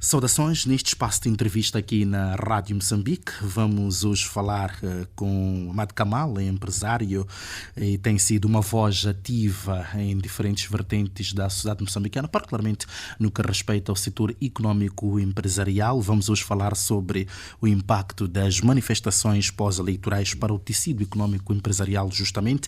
Saudações neste espaço de entrevista aqui na Rádio Moçambique. Vamos hoje falar com Amad Kamal, é empresário e tem sido uma voz ativa em diferentes vertentes da sociedade moçambicana, particularmente no que respeita ao setor económico empresarial. Vamos hoje falar sobre o impacto das manifestações pós-eleitorais para o tecido económico empresarial, justamente.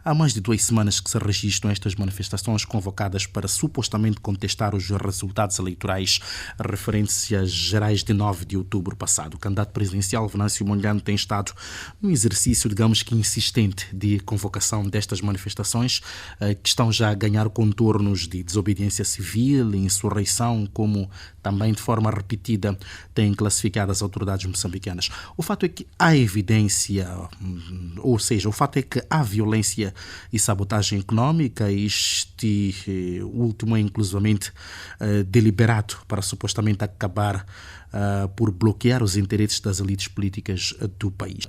Há mais de 2 semanas que se registram estas manifestações convocadas para supostamente contestar os resultados eleitorais referências gerais de 9 de outubro passado. O candidato presidencial Venâncio Mondlane tem estado num exercício, digamos que insistente, de convocação destas manifestações que estão já a ganhar contornos de desobediência civil, insurreição, como também de forma repetida têm classificado as autoridades moçambicanas. O fato é que há evidência, ou seja, o fato é que há violência e sabotagem económica. Este último é inclusivamente deliberado para supostamente acabar por bloquear os interesses das elites políticas do país.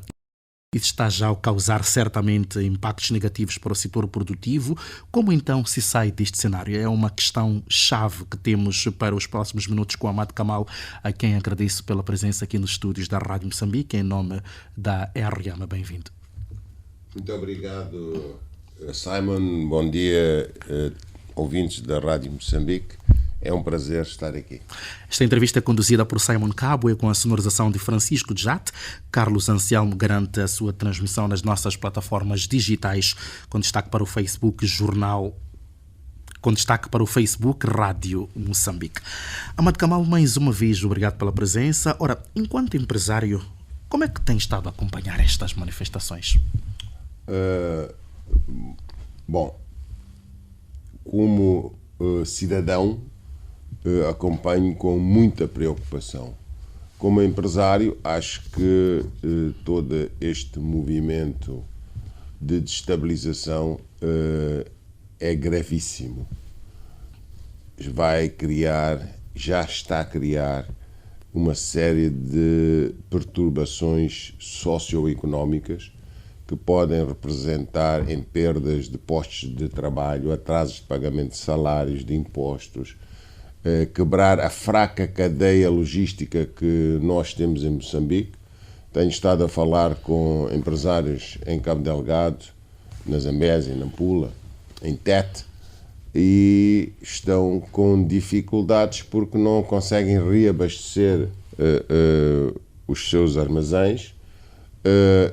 Isso está já a causar certamente impactos negativos para o setor produtivo. Como então se sai deste cenário? É uma questão-chave que temos para os próximos minutos com Amad Kamal, a quem agradeço pela presença aqui nos estúdios da Rádio Moçambique, em nome da RIAMA. Bem-vindo. Muito obrigado, Simon. Bom dia, ouvintes da Rádio Moçambique. É um prazer estar aqui. Esta entrevista é conduzida por Simon Cabo e com a sonorização de Francisco Jate. Carlos Anselmo garante a sua transmissão nas nossas plataformas digitais, com destaque para o Facebook Rádio Moçambique. Amad Kamal, mais uma vez, obrigado pela presença. Ora, enquanto empresário, como é que tem estado a acompanhar estas manifestações? Bom, como cidadão, acompanho com muita preocupação. Como empresário, acho que todo este movimento de destabilização é gravíssimo. Já está a criar uma série de perturbações socioeconómicas que podem representar em perdas de postos de trabalho, atrasos de pagamento de salários, de impostos, quebrar a fraca cadeia logística que nós temos em Moçambique. Tenho estado a falar com empresários em Cabo Delgado, na Zambésia, em Nampula, em Tete, e estão com dificuldades porque não conseguem reabastecer os seus armazéns,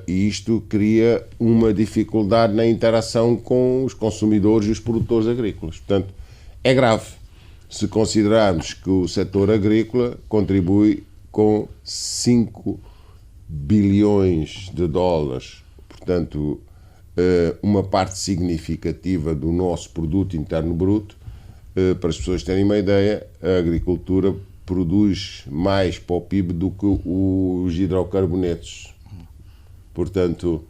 e isto cria uma dificuldade na interação com os consumidores e os produtores agrícolas. Portanto, é grave se considerarmos que o setor agrícola contribui com 5 bilhões de dólares, portanto, uma parte significativa do nosso produto interno bruto. Para as pessoas terem uma ideia, a agricultura produz mais para o PIB do que os hidrocarbonetos. Portanto,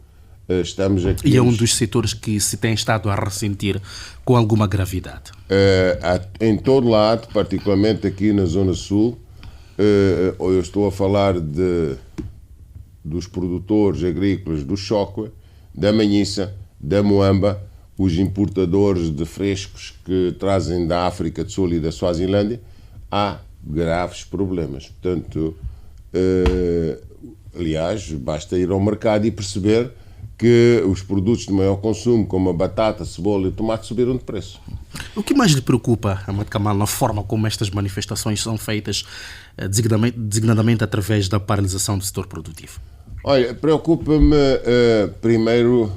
estamos aqui... E é um dos setores que se tem estado a ressentir com alguma gravidade. Em todo lado, particularmente aqui na Zona Sul, eu estou a falar dos produtores agrícolas do Chocwe, da Manhissa, da Moamba, os importadores de frescos que trazem da África do Sul e da Suazilândia. Há graves problemas. Portanto, aliás, basta ir ao mercado e perceber que os produtos de maior consumo, como a batata, a cebola e o tomate, subiram de preço. O que mais lhe preocupa, Amad Kamal, na forma como estas manifestações são feitas, designadamente através da paralisação do setor produtivo? Olha, preocupa-me primeiro,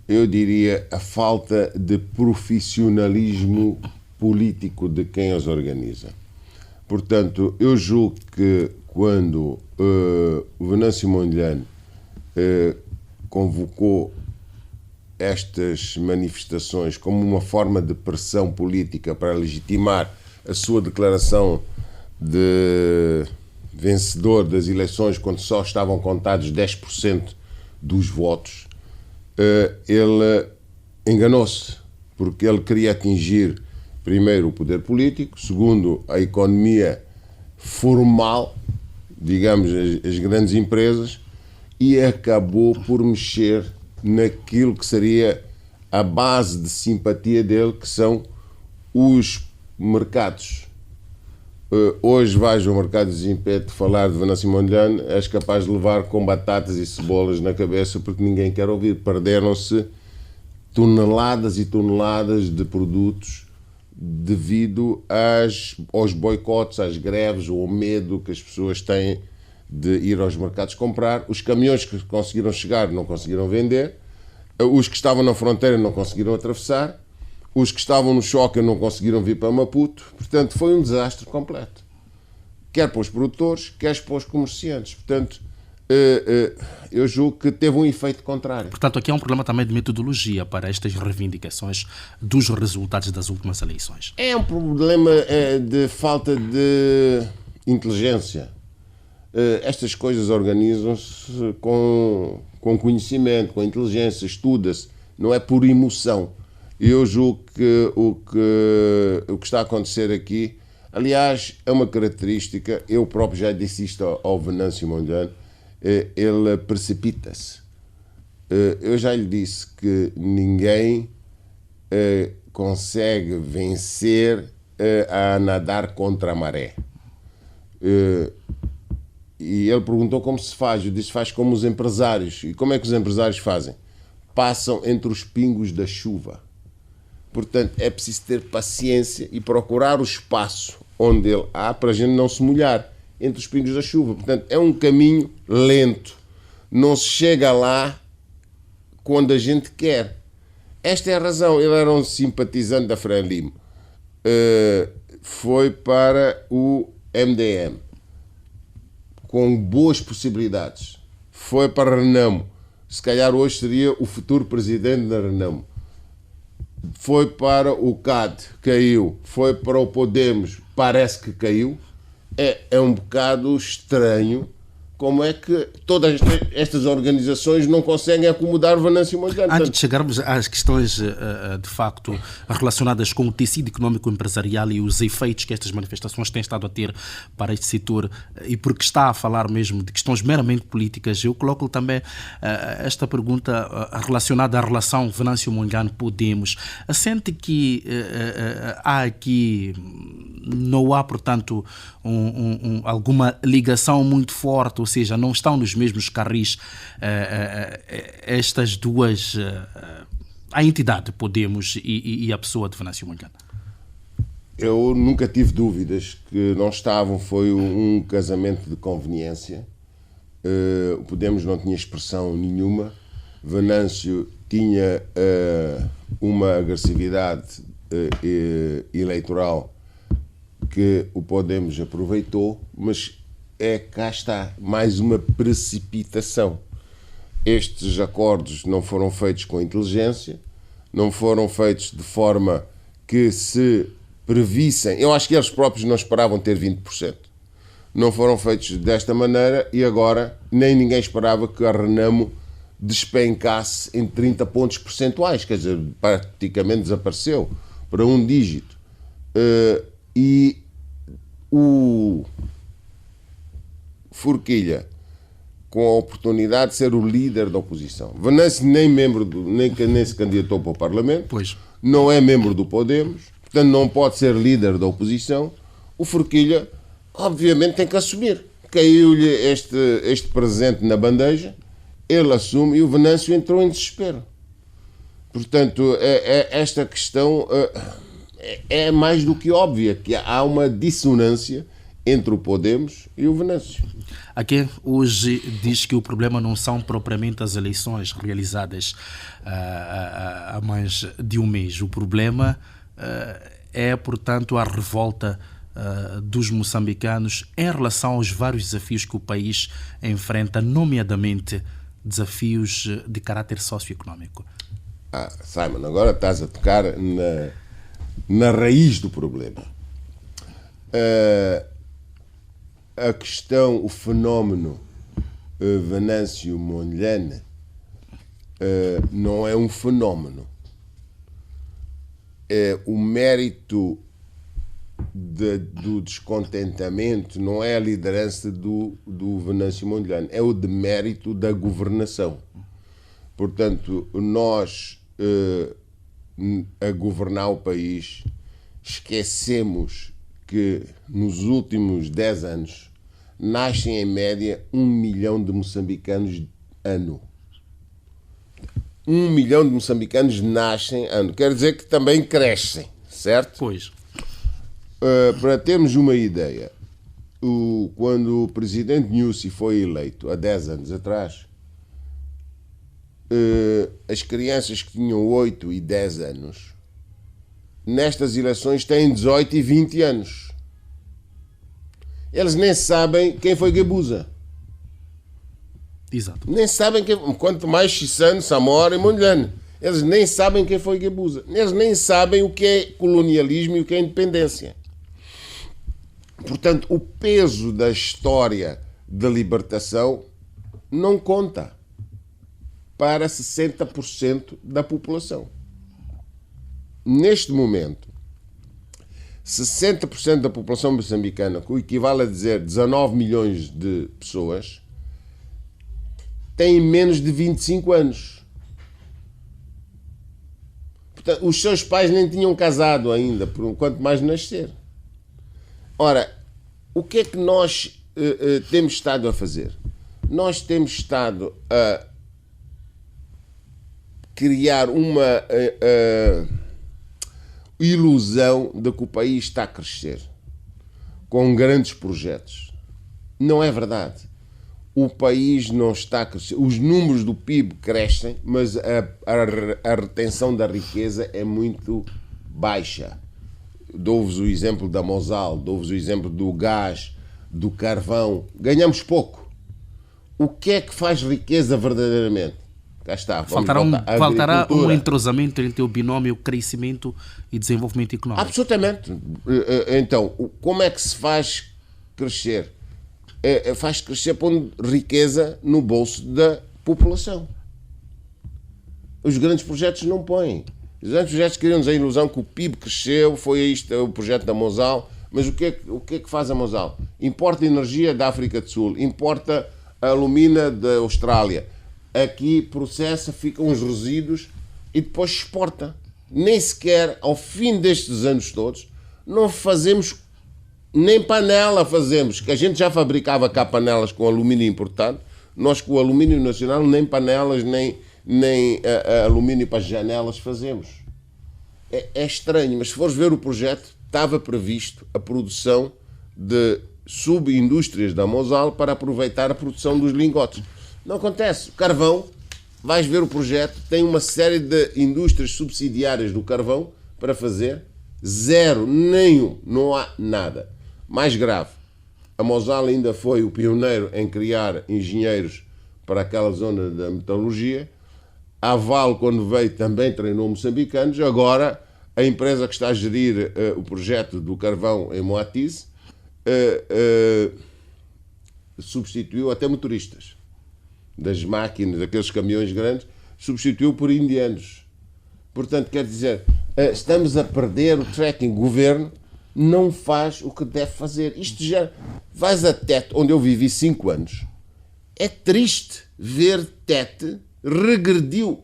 eu diria, a falta de profissionalismo político de quem os organiza. Portanto, eu julgo que quando o Venâncio Mondlane convocou estas manifestações como uma forma de pressão política para legitimar a sua declaração de vencedor das eleições, quando só estavam contados 10% dos votos, ele enganou-se, porque ele queria atingir primeiro o poder político, segundo a economia formal, digamos, as grandes empresas, e acabou por mexer naquilo que seria a base de simpatia dele, que são os mercados hoje vais ao mercado de Zimpete falar de Venâncio Mondlane, és capaz de levar com batatas e cebolas na cabeça porque ninguém quer ouvir. Perderam-se toneladas e toneladas de produtos devido aos boicotes, às greves, ou ao medo que as pessoas têm de ir aos mercados comprar. Os caminhões que conseguiram chegar não conseguiram vender, os que estavam na fronteira não conseguiram atravessar, os que estavam no choque não conseguiram vir para Maputo. Portanto, foi um desastre completo. Quer para os produtores, quer para os comerciantes. Portanto, eu julgo que teve um efeito contrário. Portanto, aqui há um problema também de metodologia para estas reivindicações dos resultados das últimas eleições. É um problema de falta de inteligência. Estas coisas organizam-se com conhecimento, com inteligência, estuda-se, não é por emoção. Eu julgo que o que está a acontecer aqui, aliás, é uma característica, eu próprio já disse isto ao Venâncio Mondlane, ele precipita-se. Eu já lhe disse que ninguém consegue vencer a nadar contra a maré. E ele perguntou como se faz. Eu disse, faz como os empresários. E como é que os empresários fazem? Passam entre os pingos da chuva. Portanto, é preciso ter paciência e procurar o espaço onde ele há para a gente não se molhar entre os pingos da chuva. Portanto, é um caminho lento. Não se chega lá quando a gente quer. Esta é a razão. Ele era um simpatizante da Frelimo. Foi para o MDM com boas possibilidades. Foi para a Renamo. Se calhar hoje seria o futuro presidente da Renamo. Foi para o CAD, caiu. Foi para o Podemos, parece que caiu. É um bocado estranho como é que todas estas organizações não conseguem acomodar Venâncio Mondlane. Antes de chegarmos às questões, de facto, relacionadas com o tecido económico empresarial e os efeitos que estas manifestações têm estado a ter para este setor, e porque está a falar mesmo de questões meramente políticas, eu coloco também esta pergunta relacionada à relação Venâncio Mondlane-Podemos. Sente que há aqui, não há, portanto, alguma ligação muito forte, ou seja, não estão nos mesmos carris estas duas, a entidade Podemos e a pessoa de Venâncio Mondlane? Eu nunca tive dúvidas que não estavam, foi um casamento de conveniência. O Podemos não tinha expressão nenhuma, Venâncio tinha uma agressividade eleitoral que o Podemos aproveitou, mas cá está, mais uma precipitação. Estes acordos não foram feitos com inteligência, não foram feitos de forma que se previssem. Eu acho que eles próprios não esperavam ter 20%. Não foram feitos desta maneira e agora nem ninguém esperava que a Renamo despencasse em 30 pontos percentuais, quer dizer, praticamente desapareceu para um dígito. E o Forquilha, com a oportunidade de ser o líder da oposição. Venâncio nem se candidatou para o Parlamento, pois. Não é membro do Podemos, portanto não pode ser líder da oposição. O Forquilha, obviamente, tem que assumir. Caiu-lhe este presente na bandeja, ele assume e o Venâncio entrou em desespero. Portanto, esta questão é mais do que óbvia, que há uma dissonância entre o Podemos e o Venâncio. Aqui hoje diz que o problema não são propriamente as eleições realizadas há mais de um mês. O problema é, portanto, a revolta dos moçambicanos em relação aos vários desafios que o país enfrenta, nomeadamente desafios de caráter socioeconómico. Simon, agora estás a tocar na raiz do problema. A questão, o fenómeno Venâncio Mondlane não é um fenómeno. O mérito do descontentamento não é a liderança do Venâncio Mondlane, é o demérito da governação. Portanto, nós, a governar o país, esquecemos que nos últimos 10 anos nascem em média 1 milhão de moçambicanos ano. 1 milhão de moçambicanos nascem ano. Quer dizer que também crescem, certo? Pois. Para termos uma ideia, quando o presidente Nyusi foi eleito, há 10 anos atrás, as crianças que tinham 8 e 10 anos, nestas eleições têm 18 e 20 anos. Eles nem sabem quem foi Guebuza. Exato. Nem sabem quem, quanto mais Chissano, Samora e Mondlane. Eles nem sabem quem foi Guebuza. Eles nem sabem o que é colonialismo e o que é independência. Portanto, o peso da história da libertação não conta para 60% da população. Neste momento, 60% da população moçambicana, que o equivale a dizer 19 milhões de pessoas, tem menos de 25 anos. Portanto, os seus pais nem tinham casado ainda, quanto mais nascer. Ora, o que é que nós temos estado a fazer? Nós temos estado a criar uma ilusão de que o país está a crescer com grandes projetos. Não é verdade. O país não está a crescer. Os números do PIB crescem, mas a retenção da riqueza é muito baixa. Dou-vos o exemplo da Mosal, dou-vos o exemplo do gás, do carvão. Ganhamos pouco. O que é que faz riqueza verdadeiramente? Cá está. Faltará um entrosamento entre o binómio crescimento e desenvolvimento económico. Absolutamente. Então, como é que se faz crescer? Faz crescer pondo riqueza no bolso da população. Os grandes projetos não põem. Os grandes projetos criam-nos a ilusão que o PIB cresceu, foi isto o projeto da Mosal, mas o que é que faz a Mosal? Importa energia da África do Sul, importa a alumina da Austrália. Aqui processa, ficam os resíduos e depois exporta. Nem sequer, ao fim destes anos todos, não fazemos, nem panela fazemos, que a gente já fabricava cá panelas com alumínio importado, nós com o alumínio nacional nem panelas, nem alumínio para as janelas fazemos. É estranho, mas se fores ver o projeto, estava previsto a produção de subindústrias da Mosal para aproveitar a produção dos lingotes. Não acontece. O carvão, vais ver o projeto, tem uma série de indústrias subsidiárias do carvão para fazer. Zero, nenhum, não há nada. Mais grave, a Mosal ainda foi o pioneiro em criar engenheiros para aquela zona da metalurgia. A Vale, quando veio, também treinou moçambicanos. Agora, a empresa que está a gerir o projeto do carvão em Moatize substituiu até motoristas das máquinas, daqueles caminhões grandes, substituiu por indianos. Portanto, quer dizer, estamos a perder o tracking. O governo não faz o que deve fazer. Isto já... Vais a Tete, onde eu vivi 5 anos. É triste ver Tete regrediu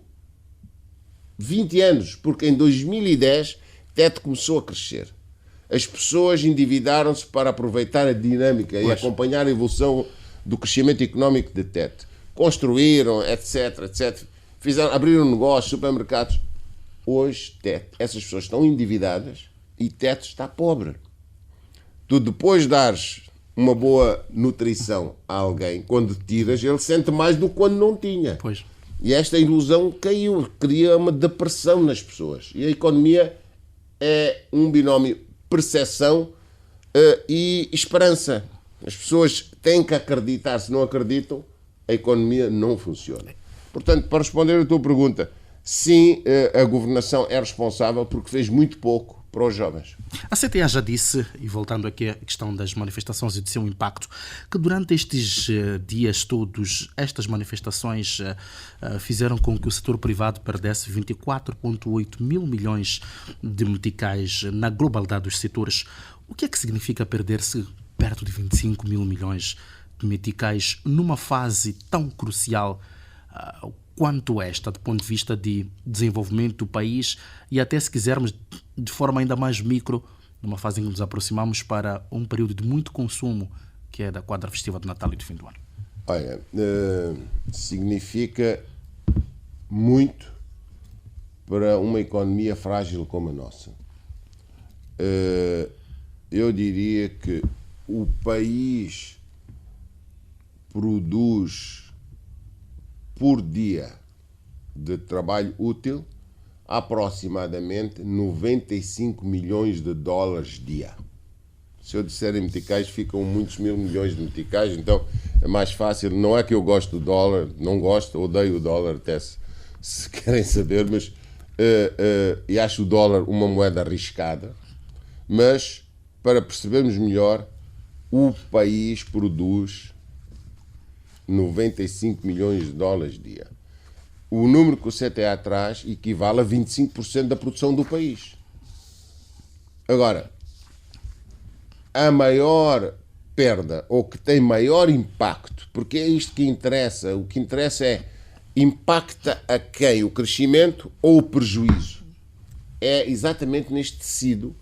20 anos, porque em 2010 Tete começou a crescer. As pessoas endividaram-se para aproveitar a dinâmica e acompanhar a evolução do crescimento económico de Tete. Construíram, etc, etc. Abriram negócios, supermercados. Hoje, Tete, essas pessoas estão endividadas e Tete está pobre. Tu depois dares uma boa nutrição a alguém, quando tiras, ele sente mais do que quando não tinha. Pois. E esta ilusão caiu, cria uma depressão nas pessoas. E a economia é um binómio percepção e esperança. As pessoas têm que acreditar. Se não acreditam, a economia não funciona. Portanto, para responder à tua pergunta, sim, a governação é responsável porque fez muito pouco para os jovens. A CTA já disse, e voltando aqui à questão das manifestações e do seu impacto, que durante estes dias todos, estas manifestações fizeram com que o setor privado perdesse 24,8 mil milhões de meticais na globalidade dos setores. O que é que significa perder-se perto de 25 mil milhões de meticais numa fase tão crucial quanto esta, do ponto de vista de desenvolvimento do país e até, se quisermos, de forma ainda mais micro, numa fase em que nos aproximamos para um período de muito consumo, que é da quadra festiva de Natal e de fim do ano? Olha, significa muito para uma economia frágil como a nossa. Eu diria que o país produz por dia de trabalho útil aproximadamente 95 milhões de dólares dia. Se eu disser em meticais, ficam muitos mil milhões de meticais, então é mais fácil. Não é que eu gosto do dólar, não gosto, odeio o dólar até se querem saber, mas e acho o dólar uma moeda arriscada, mas para percebermos melhor, o país produz 95 milhões de dólares dia. O número que o CTA traz equivale a 25% da produção do país. Agora, a maior perda, ou que tem maior impacto, porque é isto que interessa, o que interessa é, impacta a quem? O crescimento ou o prejuízo? É exatamente neste tecido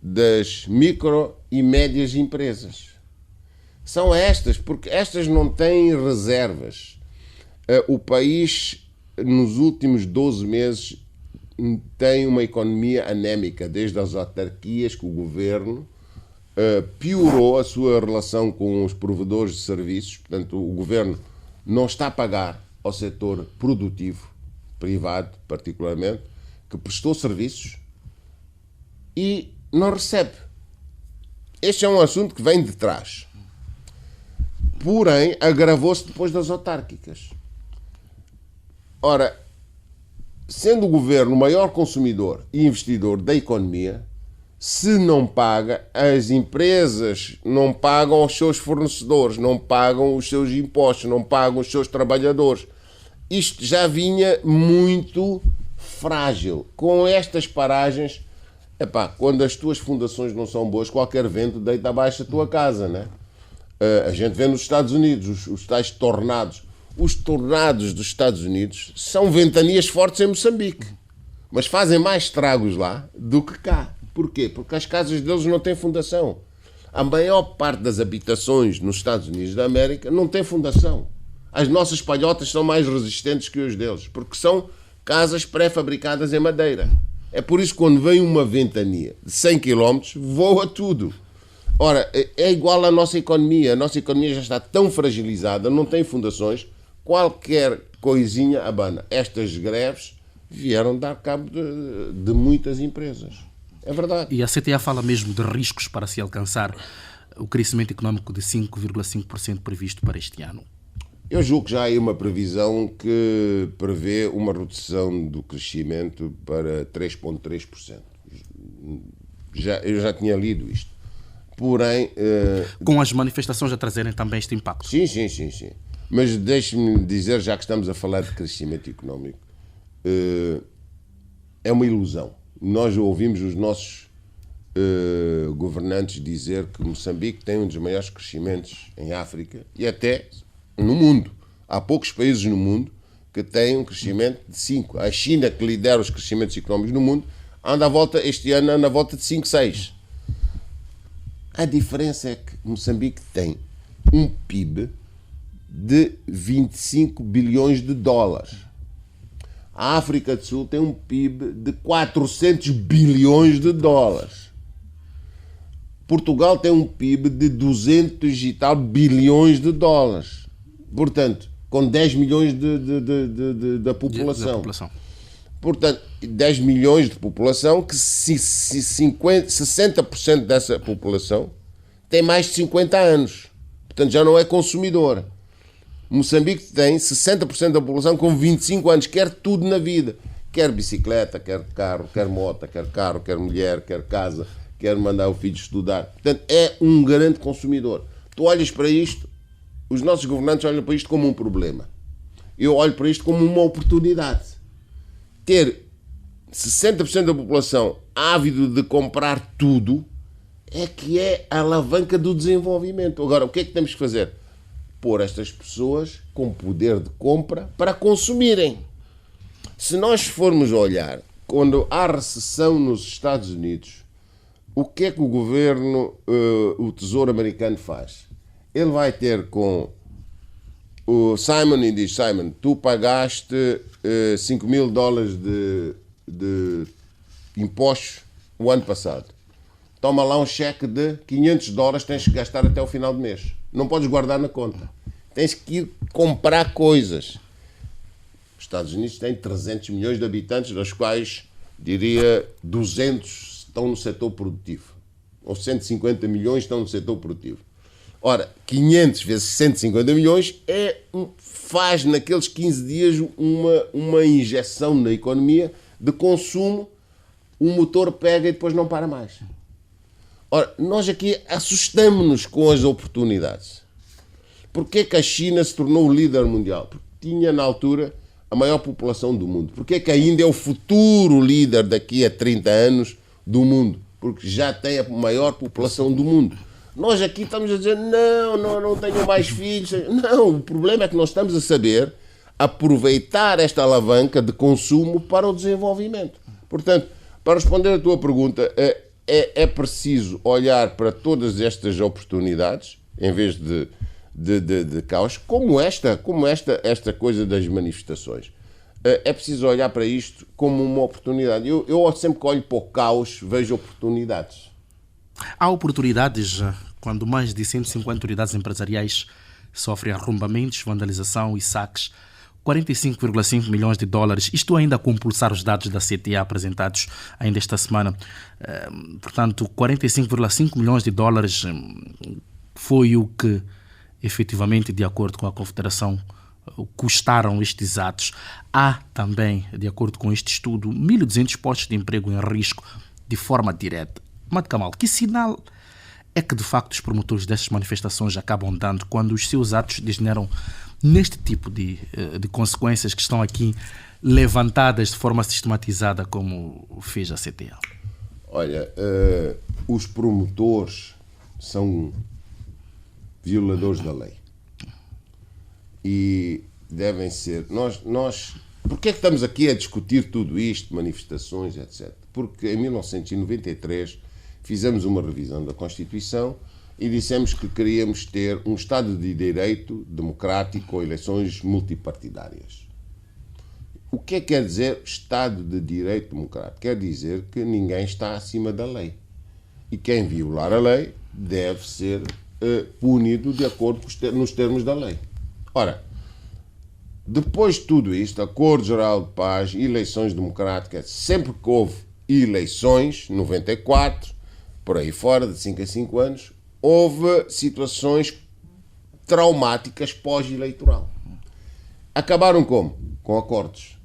das micro e médias empresas. São estas, porque estas não têm reservas. O país, nos últimos 12 meses, tem uma economia anémica, desde as autarquias que o governo piorou a sua relação com os provedores de serviços. Portanto, o governo não está a pagar ao setor produtivo, privado particularmente, que prestou serviços e não recebe. Este é um assunto que vem de trás. Porém, agravou-se depois das autárquicas. Ora, sendo o governo o maior consumidor e investidor da economia, se não paga, as empresas não pagam aos seus fornecedores, não pagam os seus impostos, não pagam os seus trabalhadores. Isto já vinha muito frágil. Com estas paragens, quando as tuas fundações não são boas, qualquer vento deita abaixo a tua casa, né? A gente vê nos Estados Unidos os tais tornados. Os tornados dos Estados Unidos são ventanias fortes em Moçambique, mas fazem mais estragos lá do que cá. Porquê? Porque as casas deles não têm fundação. A maior parte das habitações nos Estados Unidos da América não tem fundação. As nossas palhotas são mais resistentes que os deles, porque são casas pré-fabricadas em madeira. É por isso que quando vem uma ventania de 100 km, voa tudo. Ora, é igual à nossa economia. A nossa economia já está tão fragilizada, não tem fundações, qualquer coisinha abana. Estas greves vieram dar cabo de muitas empresas. É verdade. E a CTA fala mesmo de riscos para se alcançar o crescimento económico de 5,5% previsto para este ano. Eu julgo que já há aí uma previsão que prevê uma redução do crescimento para 3,3%. Eu já tinha lido isto. Porém... Com as manifestações a trazerem também este impacto. Sim. Mas deixe-me dizer, já que estamos a falar de crescimento económico, é uma ilusão. Nós ouvimos os nossos governantes dizer que Moçambique tem um dos maiores crescimentos em África e até no mundo. Há poucos países no mundo que têm um crescimento de 5. A China, que lidera os crescimentos económicos no mundo, este ano anda à volta de 5, 6. A diferença é que Moçambique tem um PIB de 25 bilhões de dólares. A África do Sul tem um PIB de 400 bilhões de dólares. Portugal tem um PIB de 200 e tal bilhões de dólares. Portanto, com 10 milhões da população. Portanto, 10 milhões de população, que 60% dessa população tem mais de 50 anos. Portanto, já não é consumidor. Moçambique tem 60% da população com 25 anos, quer tudo na vida. Quer bicicleta, quer carro, quer moto, quer carro, quer mulher, quer casa, quer mandar o filho estudar. Portanto, é um grande consumidor. Tu olhas para isto, os nossos governantes olham para isto como um problema. Eu olho para isto como uma oportunidade. Ter 60% da população ávido de comprar tudo é que é a alavanca do desenvolvimento. Agora, o que é que temos que fazer? Pôr estas pessoas com poder de compra para consumirem. Se nós formos olhar, quando há recessão nos Estados Unidos, o que é que o governo, o Tesouro americano faz? Ele vai ter com o Simon e diz: Simon, tu pagaste $5.000 de impostos o ano passado. Toma lá um cheque de $500, tens que gastar até o final do mês. Não podes guardar na conta. Tens que ir comprar coisas. Os Estados Unidos têm 300 milhões de habitantes, das quais, diria, 200 estão no setor produtivo. Ou 150 milhões estão no setor produtivo. Ora, 500 vezes 150 milhões faz naqueles 15 dias uma injeção na economia de consumo, o motor pega e depois não para mais. Ora, nós aqui assustamos-nos com as oportunidades. Porquê que a China se tornou o líder mundial? Porque tinha, na altura, a maior população do mundo. Porquê que a Índia é o futuro líder daqui a 30 anos do mundo? Porque já tem a maior população do mundo. Nós aqui estamos a dizer: não tenho mais filhos. Não, o problema é que nós estamos a saber aproveitar esta alavanca de consumo para o desenvolvimento. Portanto, para responder à tua pergunta, é preciso olhar para todas estas oportunidades, em vez de caos, como esta coisa das manifestações. É preciso olhar para isto como uma oportunidade. Eu sempre que olho para o caos, vejo oportunidades. Há oportunidades quando mais de 150 unidades empresariais sofrem arrombamentos, vandalização e saques. 45,5 milhões de dólares, isto ainda a compulsar os dados da CTA apresentados ainda esta semana. Portanto, 45,5 milhões de dólares foi o que, efetivamente, de acordo com a Confederação, custaram estes atos. Há também, de acordo com este estudo, 1.200 postos de emprego em risco de forma direta. Ahmad Kamal, que sinal é que, de facto, os promotores destas manifestações acabam dando quando os seus atos degeneram neste tipo de consequências que estão aqui levantadas de forma sistematizada, como fez a CTA? Olha, os promotores são violadores da lei. E devem ser... Porquê é que estamos aqui a discutir tudo isto, manifestações, etc? Porque em 1993 fizemos uma revisão da Constituição e dissemos que queríamos ter um Estado de Direito democrático com eleições multipartidárias. O que é que quer dizer Estado de Direito democrático? Quer dizer que ninguém está acima da lei. E quem violar a lei deve ser punido de acordo nos termos da lei. Ora, depois de tudo isto, Acordo Geral de Paz, eleições democráticas, sempre que houve eleições, 94, por aí fora, de 5 a 5 anos, houve situações traumáticas pós-eleitoral. Acabaram como? Com acordos.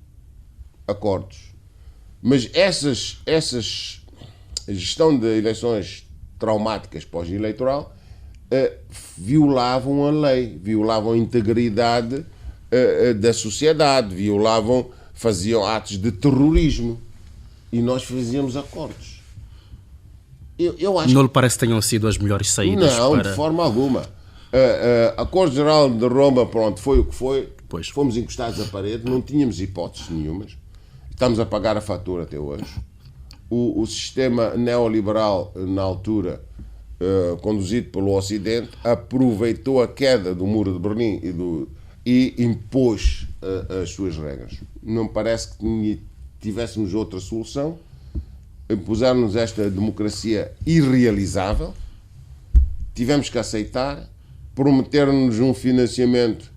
Mas essa gestão de eleições traumáticas pós-eleitoral violavam a lei, violavam a integridade da sociedade, faziam atos de terrorismo. E nós fazíamos acordos. Eu acho não lhe parece que tenham sido as melhores saídas? Não, de forma alguma. Acordo Geral de Roma, pronto, foi o que foi. Pois. Fomos encostados à parede, não tínhamos hipóteses nenhumas. Estamos a pagar a fatura até hoje. O sistema neoliberal, na altura, conduzido pelo Ocidente, aproveitou a queda do Muro de Berlim e impôs as suas regras. Não me parece que tivéssemos outra solução. Impuseram-nos esta democracia irrealizável, tivemos que aceitar, prometeram-nos um financiamento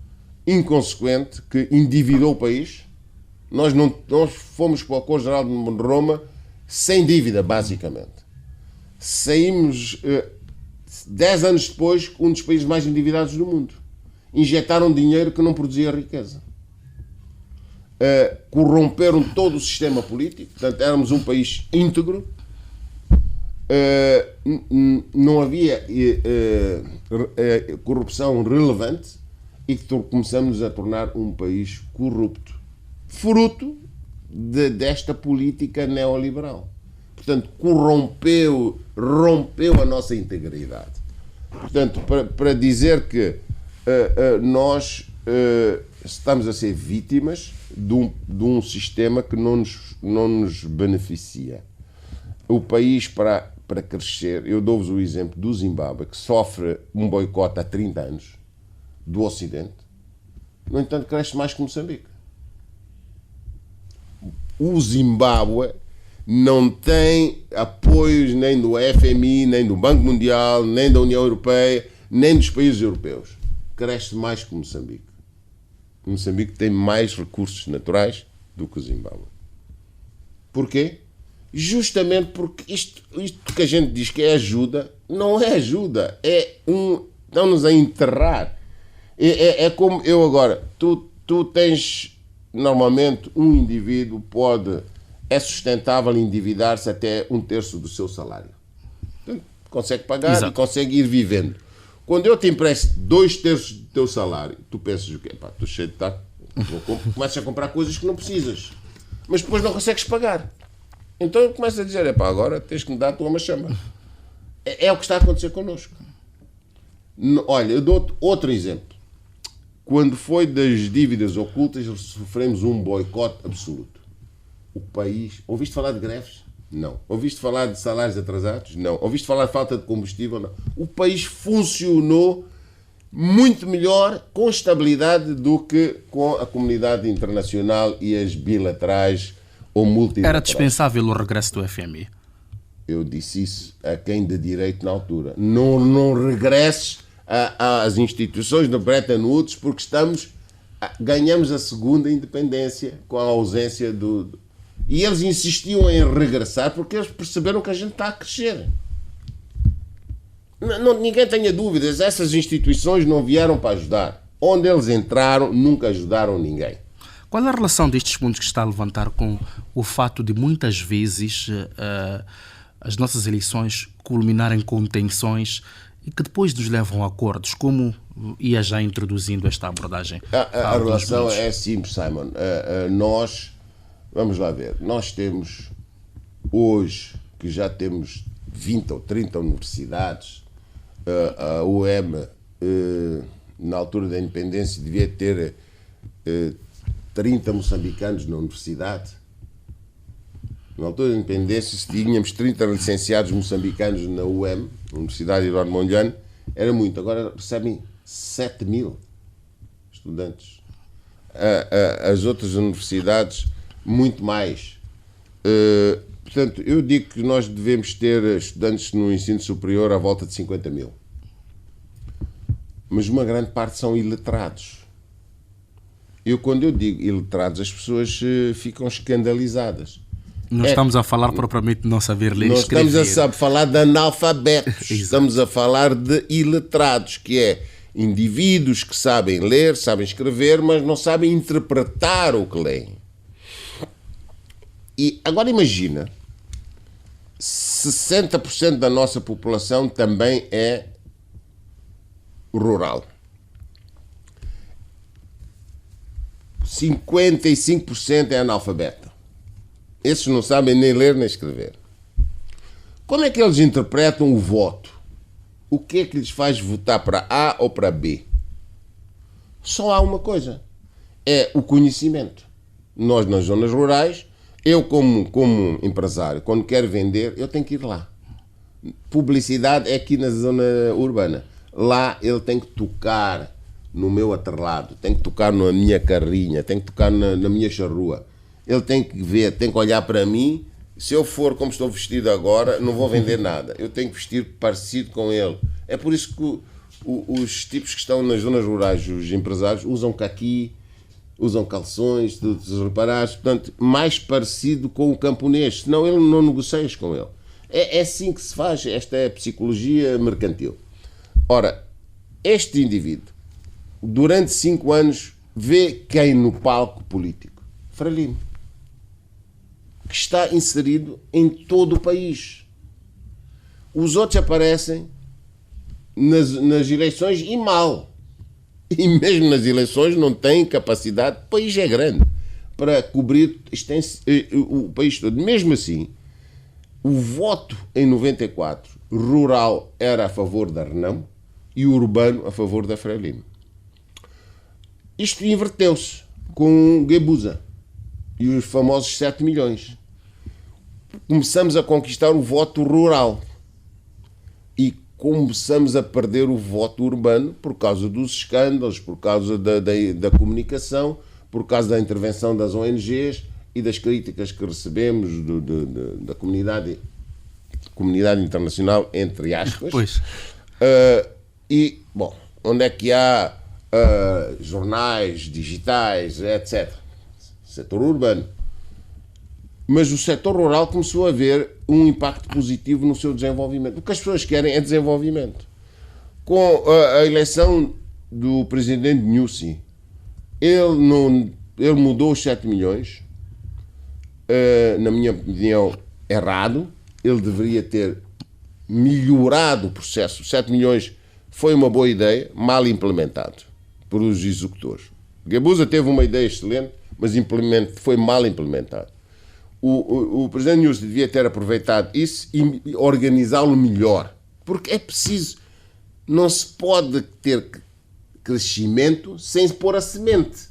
inconsequente que endividou o país. Nós fomos para o Acordo Geral de Roma sem dívida, basicamente. Saímos 10 anos depois, um dos países mais endividados do mundo. Injetaram dinheiro que não produzia riqueza. Corromperam todo o sistema político, portanto éramos um país íntegro, não havia corrupção relevante e começamos a tornar um país corrupto, fruto desta política neoliberal. Portanto, rompeu a nossa integridade. Portanto, para dizer que nós estamos a ser vítimas de um sistema que não nos beneficia. O país, para crescer. Eu dou-vos o exemplo do Zimbábue, que sofre um boicote há 30 anos do Ocidente. No entanto, cresce mais que Moçambique. O Zimbábue não tem apoios nem do FMI, nem do Banco Mundial, nem da União Europeia, nem dos países europeus. Cresce mais que Moçambique. Moçambique tem mais recursos naturais do que o Zimbábue. Porquê? Justamente porque isto que a gente diz que é ajuda, não é ajuda. Estão-nos a enterrar. É como eu agora. Tu tens, normalmente, um indivíduo é sustentável endividar-se até 1/3 do seu salário. Então, consegue pagar. Exato. E consegue ir vivendo. Quando eu te empresto 2/3 do teu salário, tu pensas o quê? Pá, estou cheio de taco. Começas a comprar coisas que não precisas. Mas depois não consegues pagar. Então eu começo a dizer, agora tens que me dar a tua machamba. É o que está a acontecer connosco. Olha, eu dou-te outro exemplo. Quando foi das dívidas ocultas, sofremos um boicote absoluto. O país... Ouviste falar de greves? Não. Ouviste falar de salários atrasados? Não. Ouviste falar de falta de combustível? Não. O país funcionou muito melhor com estabilidade do que com a comunidade internacional e as bilaterais ou multilaterais. Era dispensável o regresso do FMI? Eu disse isso a quem de direito na altura. Não regresses às instituições do Bretton Woods porque ganhamos a segunda independência com a ausência do... E eles insistiam em regressar porque eles perceberam que a gente está a crescer. Ninguém tenha dúvidas, essas instituições não vieram para ajudar. Onde eles entraram, nunca ajudaram ninguém. Qual é a relação destes pontos que está a levantar com o fato de muitas vezes as nossas eleições culminarem com tensões e que depois nos levam a acordos, como ia já introduzindo esta abordagem? A relação é simples, Simon. Vamos lá ver, nós temos hoje, que já temos 20 ou 30 universidades, a UEM, na altura da independência, devia ter 30 moçambicanos na universidade. Na altura da independência, se tínhamos 30 licenciados moçambicanos na UEM, Universidade Eduardo Mondlane, era muito. Agora recebem 7.000 estudantes. As outras universidades, muito mais. Portanto, eu digo que nós devemos ter estudantes no ensino superior à volta de 50.000. Mas uma grande parte são iletrados. Quando eu digo iletrados, as pessoas ficam escandalizadas. Não estamos a falar propriamente de não saber ler e escrever. Não estamos a falar de analfabetos. Estamos a falar de iletrados, que é indivíduos que sabem ler, sabem escrever, mas não sabem interpretar o que leem. E agora imagina, 60% da nossa população também é rural. 55% é analfabeta. Esses não sabem nem ler nem escrever. Como é que eles interpretam o voto? O que é que lhes faz votar para A ou para B? Só há uma coisa. É o conhecimento. Nós, nas zonas rurais, eu como empresário, quando quero vender, eu tenho que ir lá. Publicidade é aqui na zona urbana. Lá ele tem que tocar no meu atrelado, tem que tocar na minha carrinha, tem que tocar na minha charrua. Ele tem que ver, tem que olhar para mim. Se eu for como estou vestido agora, não vou vender nada. Eu tenho que vestir parecido com ele. É por isso que os tipos que estão nas zonas rurais, os empresários, usam caqui, usam calções, tu reparaste, portanto, mais parecido com o camponês, senão ele não negocias com ele. É assim que se faz, esta é a psicologia mercantil. Ora, este indivíduo, durante 5 anos, vê quem no palco político? Frelimo, que está inserido em todo o país. Os outros aparecem nas eleições e mal. E mesmo nas eleições não têm capacidade, o país é grande, para cobrir o país todo. Mesmo assim, o voto em 94 rural era a favor da Renamo e o urbano a favor da Frelimo. Isto inverteu-se com Guebuza e os famosos 7 milhões. Começamos a conquistar o voto rural. e começamos a perder o voto urbano por causa dos escândalos, por causa da comunicação, por causa da intervenção das ONGs e das críticas que recebemos da comunidade internacional, entre aspas. Pois. E, bom, onde é que há jornais digitais, etc. Setor urbano. Mas o setor rural começou a ver um impacto positivo no seu desenvolvimento. O que as pessoas querem é desenvolvimento. Com a eleição do presidente Nyusi, ele mudou os 7 milhões, na minha opinião, errado. Ele deveria ter melhorado o processo. 7 milhões foi uma boa ideia, mal implementado por os executores. Guebuza teve uma ideia excelente, mas foi mal implementado. O presidente Nyusi devia ter aproveitado isso e organizá-lo melhor. Porque é preciso... Não se pode ter crescimento sem pôr a semente.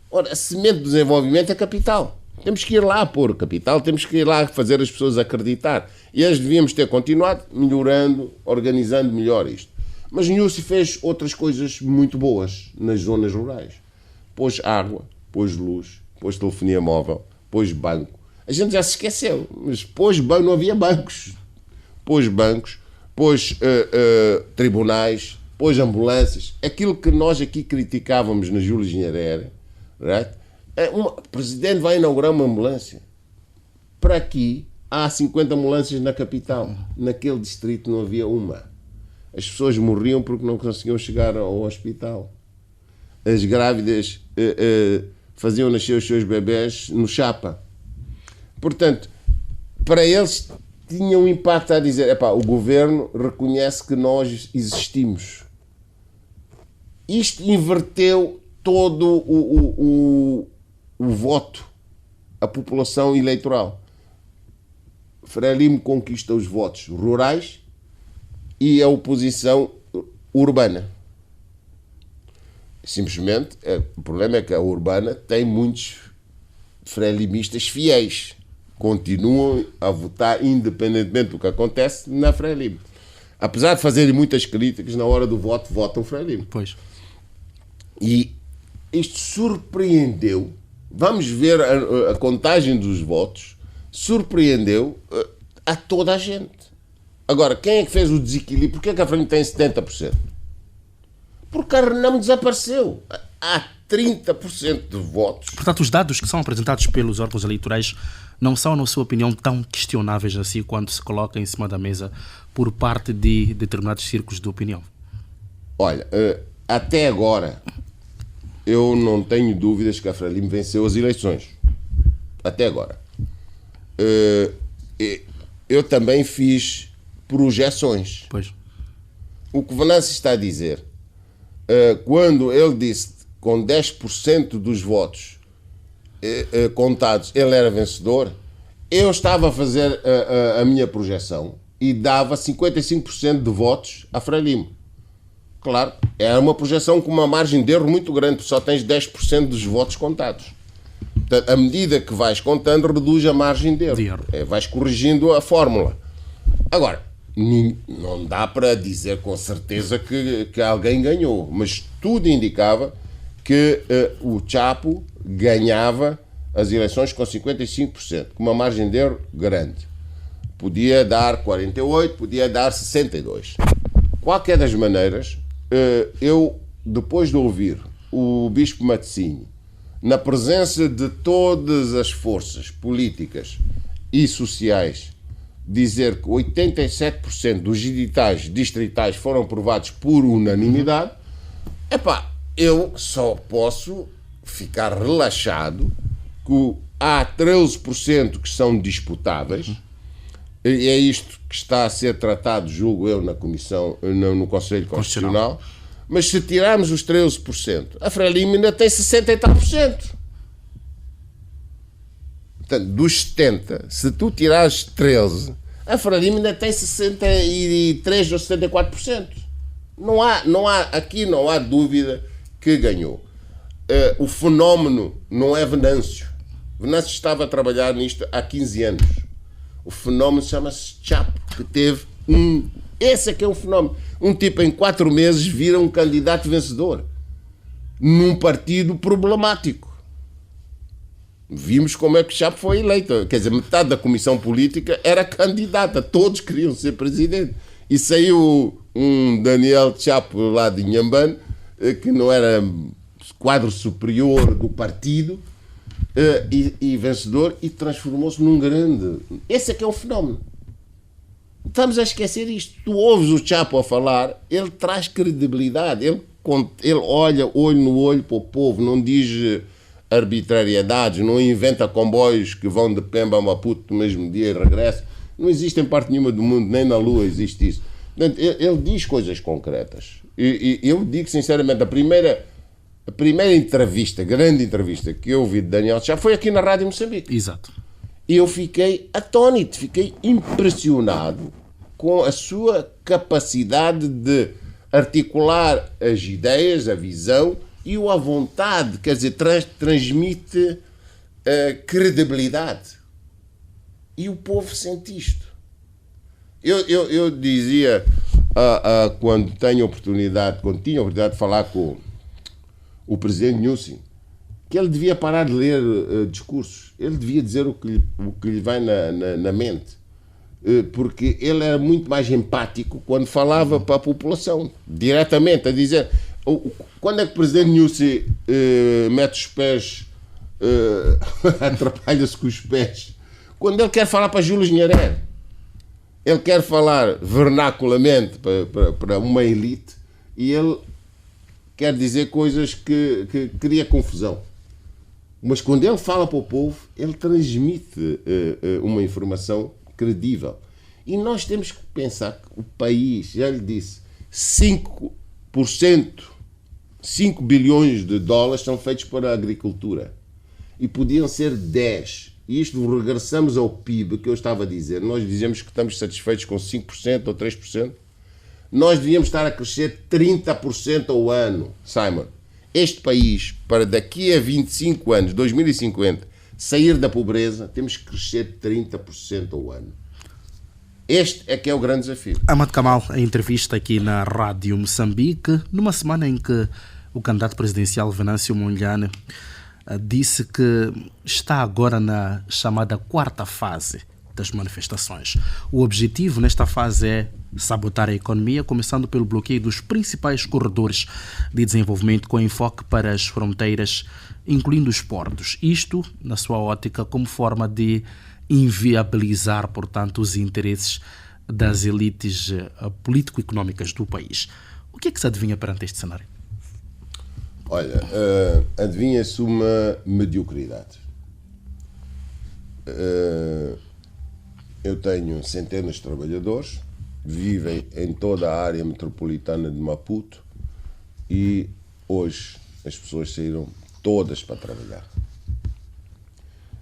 Ora, a semente do desenvolvimento é capital. Temos que ir lá pôr capital, temos que ir lá fazer as pessoas acreditar. E eles devíamos ter continuado melhorando, organizando melhor isto. Mas Nyusi fez outras coisas muito boas nas zonas rurais. Pôs água, pôs luz, pôs telefonia móvel, pôs banco. A gente já se esqueceu, mas pôs banco, não havia bancos. Pôs bancos, pôs tribunais, pôs ambulâncias. Aquilo que nós aqui criticávamos na Júlio Nyerere, right? O presidente vai inaugurar uma ambulância. Para aqui, há 50 ambulâncias na capital. Naquele distrito não havia uma. As pessoas morriam porque não conseguiam chegar ao hospital. As grávidas faziam nascer os seus bebés no chapa. Portanto, para eles tinha um impacto a dizer, o governo reconhece que nós existimos. Isto inverteu todo o voto, a população eleitoral. Frelimo conquista os votos rurais e a oposição urbana. Simplesmente, o problema é que a urbana tem muitos frelimistas fiéis. Continuam a votar, independentemente do que acontece, na Frelimo. Apesar de fazerem muitas críticas, na hora do voto, votam Frelimo. Pois. E isto surpreendeu, vamos ver a contagem dos votos, surpreendeu a toda a gente. Agora, quem é que fez o desequilíbrio? Porquê é que a Frelimo tem 70%? Porque a Renamo desapareceu. Há 30% de votos. Portanto, os dados que são apresentados pelos órgãos eleitorais não são, na sua opinião, tão questionáveis assim quando se coloca em cima da mesa por parte de determinados círculos de opinião? Olha, até agora eu não tenho dúvidas que a Frelimo venceu as eleições. Até agora. Eu também fiz projeções. Pois. O que Venâncio está a dizer, quando ele disse que com 10% dos votos contados ele era vencedor, eu estava a fazer a minha projeção e dava 55% de votos a Frelimo. Claro, é uma projeção com uma margem de erro muito grande, só tens 10% dos votos contados. Portanto, à medida que vais contando, reduz a margem de erro. Vais corrigindo a fórmula. Agora, não dá para dizer com certeza que alguém ganhou, mas tudo indicava que o Chapo ganhava as eleições com 55%, com uma margem de erro grande. Podia dar 48%, podia dar 62%. Qualquer das maneiras, eu, depois de ouvir o Bispo Matzinho, na presença de todas as forças políticas e sociais, dizer que 87% dos editais distritais foram aprovados por unanimidade, eu só posso ficar relaxado que há 13% que são disputáveis, e é isto que está a ser tratado, julgo eu, na Comissão, no Conselho Constitucional. Mas se tirarmos os 13%, a Frelimo ainda tem 60 e tal por cento. Portanto, dos 70, se tu tirares 13, a Frelimo ainda tem 63 ou 74%. Aqui não há dúvida que ganhou. O fenómeno não é Venâncio. Venâncio estava a trabalhar nisto há 15 anos. O fenómeno chama-se Chapo, que teve Esse é que é um fenómeno. Um tipo em 4 meses vira um candidato vencedor num partido problemático. Vimos como é que Chapo foi eleito. Quer dizer, metade da comissão política era candidata. Todos queriam ser presidente. E saiu um Daniel Chapo lá de Inhambane, que não era quadro superior do partido, e vencedor, e transformou-se num grande... Esse é que é o fenómeno. Estamos a esquecer isto. Tu ouves o Chapo a falar, ele traz credibilidade. Ele olha olho no olho para o povo, não diz arbitrariedades, não inventa comboios que vão de Pemba a Maputo no mesmo dia e regressam. Não existe em parte nenhuma do mundo, nem na Lua existe isso. Portanto, ele diz coisas concretas. E eu digo sinceramente, a primeira entrevista, grande entrevista que eu ouvi de Daniel Chapo foi aqui na Rádio Moçambique. Exato. E eu fiquei atónito, fiquei impressionado com a sua capacidade de articular as ideias, a visão e a vontade, quer dizer, transmite credibilidade. E o povo sente isto. Eu dizia, quando tinha oportunidade de falar com o presidente Nyusi, que ele devia parar de ler discursos. Ele devia dizer o que lhe vai na mente. Porque ele era muito mais empático quando falava para a população, diretamente, a dizer... Quando é que o presidente Nyusi mete os pés, atrapalha-se com os pés? Quando ele quer falar para Júlio Nharé, ele quer falar vernaculamente para uma elite, e ele quer dizer coisas que cria confusão. Mas quando ele fala para o povo, ele transmite uma informação credível. E nós temos que pensar que o país, já lhe disse, 5 bilhões de dólares são feitos para a agricultura. E podiam ser 10. E isto, regressamos ao PIB que eu estava a dizer. Nós dizemos que estamos satisfeitos com 5% ou 3%. Nós devíamos estar a crescer 30% ao ano, Simon. Este país, para daqui a 25 anos, 2050, sair da pobreza, temos que crescer 30% ao ano. Este é que é o grande desafio. Amado Kamal, a entrevista aqui na Rádio Moçambique, numa semana em que o candidato presidencial Venâncio Mondlane disse que está agora na chamada 4ª fase das manifestações. O objetivo nesta fase é sabotar a economia, começando pelo bloqueio dos principais corredores de desenvolvimento com enfoque para as fronteiras, incluindo os portos. Isto, na sua ótica, como forma de inviabilizar, portanto, os interesses das elites político-económicas do país. O que é que se adivinha perante este cenário? Olha, adivinha-se uma mediocridade. Eu tenho centenas de trabalhadores, vivem em toda a área metropolitana de Maputo, e hoje as pessoas saíram todas para trabalhar.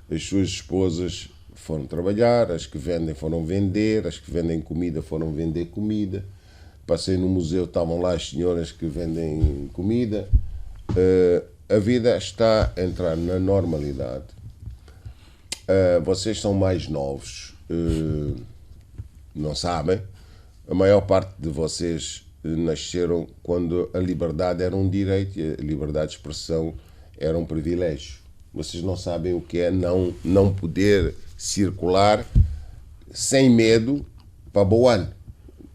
As suas esposas foram trabalhar, as que vendem foram vender, as que vendem comida foram vender comida. Passei no museu, estavam lá as senhoras que vendem comida. A vida está a entrar na normalidade. Vocês são mais novos, não sabem. A maior parte de vocês nasceram quando a liberdade era um direito e a liberdade de expressão era um privilégio. Vocês não sabem o que é não poder circular sem medo para Boane.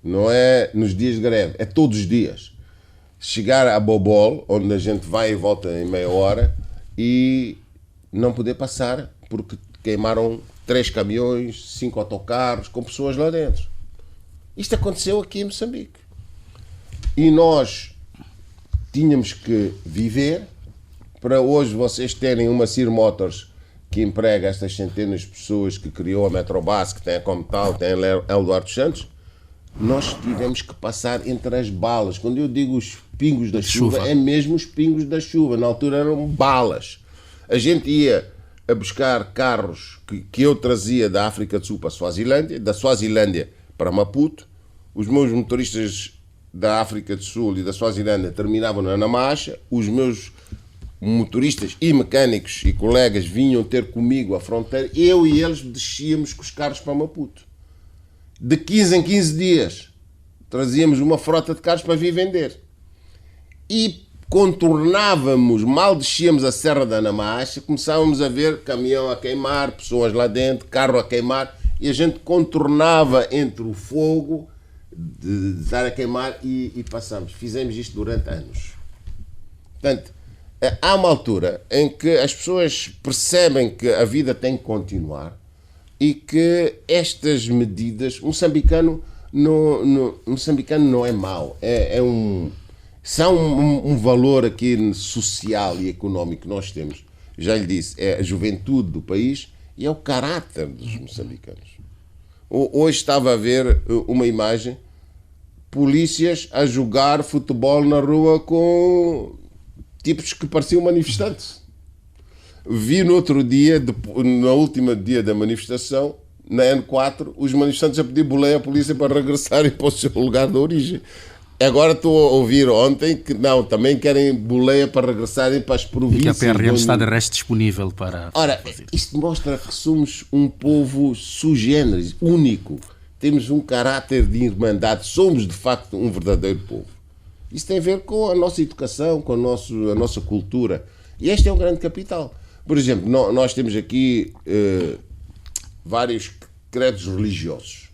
Não é nos dias de greve, é todos os dias. Chegar a Bobol, onde a gente vai e volta em meia hora, e não poder passar porque queimaram 3 caminhões, 5 autocarros com pessoas lá dentro. Isto aconteceu aqui em Moçambique. E nós tínhamos que viver para hoje vocês terem uma Sir Motors que emprega estas centenas de pessoas, que criou a Metrobus, que tem a Comtal, tem a Eduardo Santos. Nós tivemos que passar entre as balas. Quando eu digo os pingos da chuva, é mesmo os pingos da chuva. Na altura eram balas. A gente ia a buscar carros que eu trazia da África do Sul para a Suazilândia, da Suazilândia para Maputo. Os meus motoristas da África do Sul e da Suazilândia terminavam na Namacha. Os meus motoristas e mecânicos e colegas vinham ter comigo à fronteira. Eu e eles descíamos com os carros para Maputo. De 15 em 15 dias. trazíamos uma frota de carros para vir vender. E contornávamos, mal descíamos a Serra da Anamacha, começávamos a ver caminhão a queimar, pessoas lá dentro, carro a queimar, e a gente contornava entre o fogo de estar a queimar e passamos. Fizemos isto durante anos. Portanto, há uma altura em que as pessoas percebem que a vida tem que continuar e que estas medidas... Moçambicano não é mau, são um valor aqui social e económico que nós temos. Já lhe disse, é a juventude do país e é o caráter dos moçambicanos. Hoje estava a ver uma imagem, polícias a jogar futebol na rua com tipos que pareciam manifestantes. Vi no outro dia, no último dia da manifestação, na N4, os manifestantes a pedir boleia à polícia para regressarem para o seu lugar de origem. Agora estou a ouvir ontem que não, também querem boleia para regressarem para as províncias. E que a PRM está de resto disponível para... Ora, isto mostra que somos um povo sui generis, único. Temos um caráter de irmandade. Somos, de facto, um verdadeiro povo. Isso tem a ver com a nossa educação, com a nossa cultura. E este é um grande capital. Por exemplo, nós temos aqui vários credos religiosos.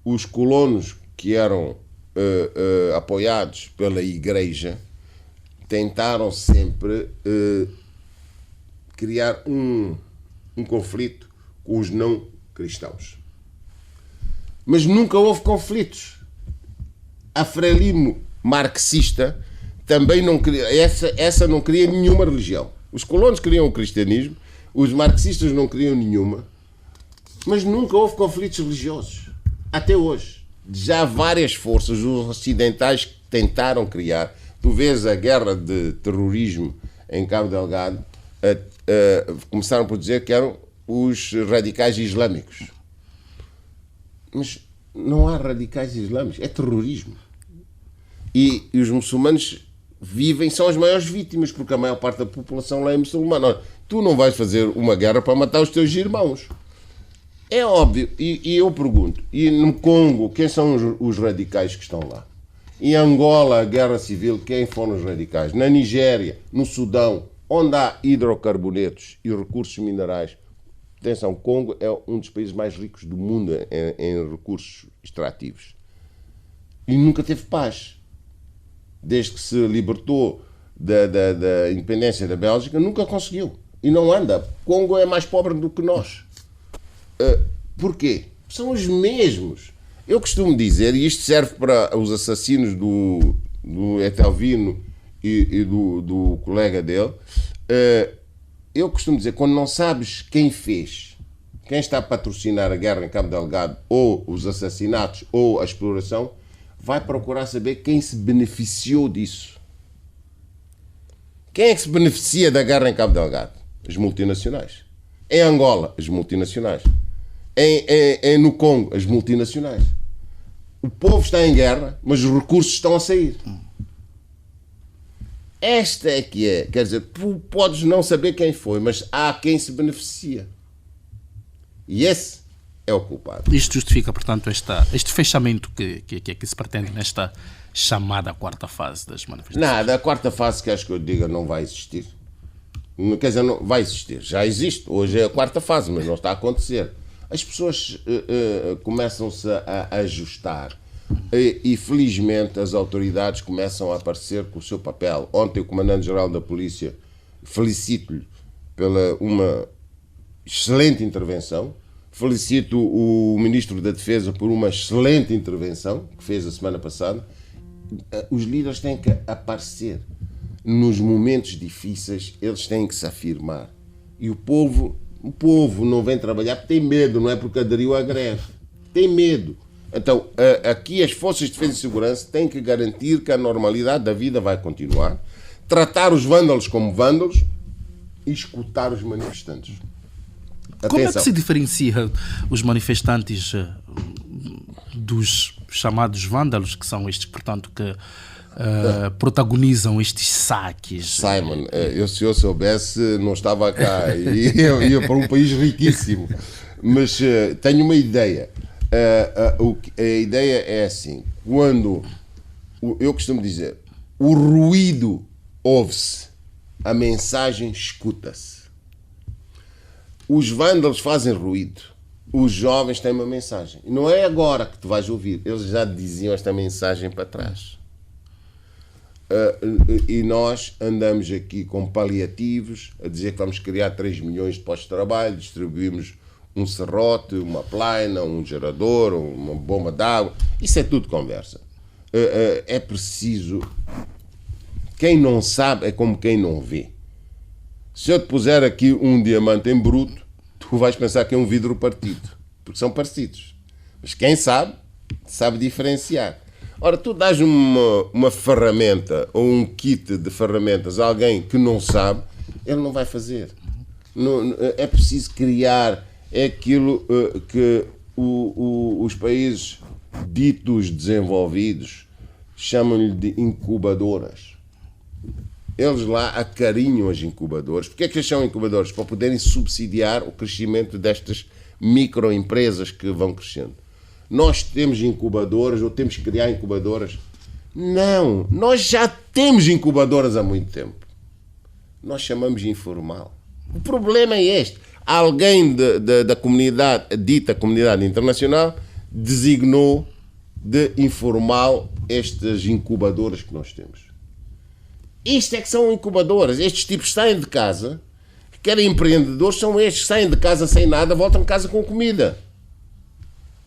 Os colonos que eram apoiados pela Igreja tentaram sempre criar um conflito com os não cristãos. Mas nunca houve conflitos. A Frelimo marxista também não queria, essa não queria nenhuma religião. Os colonos queriam o cristianismo, os marxistas não queriam nenhuma, mas nunca houve conflitos religiosos. Até hoje. Já várias forças, os ocidentais que tentaram criar. Tu vês a guerra de terrorismo em Cabo Delgado, começaram por dizer que eram os radicais islâmicos. Mas não há radicais islâmicos, é terrorismo. E os muçulmanos são as maiores vítimas, porque a maior parte da população lá é muçulmana. Tu não vais fazer uma guerra para matar os teus irmãos. É óbvio, e eu pergunto, e no Congo, quem são os radicais que estão lá? Em Angola, a guerra civil, quem foram os radicais? Na Nigéria, no Sudão, onde há hidrocarbonetos e recursos minerais. Atenção, o Congo é um dos países mais ricos do mundo em recursos extrativos. E nunca teve paz. Desde que se libertou da independência da Bélgica, nunca conseguiu. E não anda. O Congo é mais pobre do que nós. Porquê? São os mesmos. Eu costumo dizer, e isto serve para os assassinos do Etelvino e do colega dele, eu costumo dizer, quando não sabes quem fez, quem está a patrocinar a guerra em Cabo Delgado, ou os assassinatos, ou a exploração, vai procurar saber quem se beneficiou disso. Quem é que se beneficia da guerra em Cabo Delgado? As multinacionais. Em Angola, as multinacionais. No Congo, as multinacionais. O povo está em guerra, mas os recursos estão a sair. Esta é que é. Quer dizer, tu podes não saber quem foi, mas há quem se beneficia. E esse é o culpado. Isto justifica, portanto, este fechamento que se pretende nesta chamada quarta fase das manifestações? Nada, a quarta fase, que acho que eu diga, não vai existir. Quer dizer, não vai existir. Já existe. Hoje é a quarta fase, mas não está a acontecer. As pessoas começam-se a ajustar e felizmente as autoridades começam a aparecer com o seu papel. Ontem o Comandante-Geral da Polícia, felicito-lhe pela uma excelente intervenção, felicito o Ministro da Defesa por uma excelente intervenção que fez a semana passada. Os líderes têm que aparecer. Nos momentos difíceis eles têm que se afirmar. E o povo não vem trabalhar porque tem medo, não é porque aderiu à greve. Tem medo. Então, aqui as forças de defesa e segurança têm que garantir que a normalidade da vida vai continuar, tratar os vândalos como vândalos e escutar os manifestantes. Atenção. Como é que se diferencia os manifestantes dos chamados vândalos, que são estes, portanto, que protagonizam estes saques? Simon, se eu soubesse, não estava cá. Ia para um país riquíssimo. Mas tenho uma ideia. A ideia é assim, quando, eu costumo dizer, o ruído ouve-se, a mensagem escuta-se. Os vândalos fazem ruído, os jovens têm uma mensagem. E não é agora que tu vais ouvir, eles já diziam esta mensagem para trás. E nós andamos aqui com paliativos, a dizer que vamos criar 3 milhões de postos de trabalho, distribuímos um serrote, uma plaina, um gerador, uma bomba d'água. Isso é tudo conversa. É preciso... Quem não sabe é como quem não vê. Se eu te puser aqui um diamante em bruto, tu vais pensar que é um vidro partido, porque são parecidos. Mas quem sabe, sabe diferenciar. Ora, tu dás uma ferramenta ou um kit de ferramentas a alguém que não sabe, ele não vai fazer. É preciso criar aquilo que os países ditos desenvolvidos chamam-lhe de incubadoras. Eles lá acarinham as incubadoras. Porquê é que eles chamam incubadoras? Para poderem subsidiar o crescimento destas microempresas que vão crescendo. Nós temos incubadoras ou temos que criar incubadoras? Não, nós já temos incubadoras há muito tempo. Nós chamamos de informal. O problema é este. Alguém da comunidade, dita comunidade internacional, designou de informal estas incubadoras que nós temos. Isto é que são incubadoras. Estes tipos saem de casa, que querem empreendedores, são estes que saem de casa sem nada, voltam de casa com comida.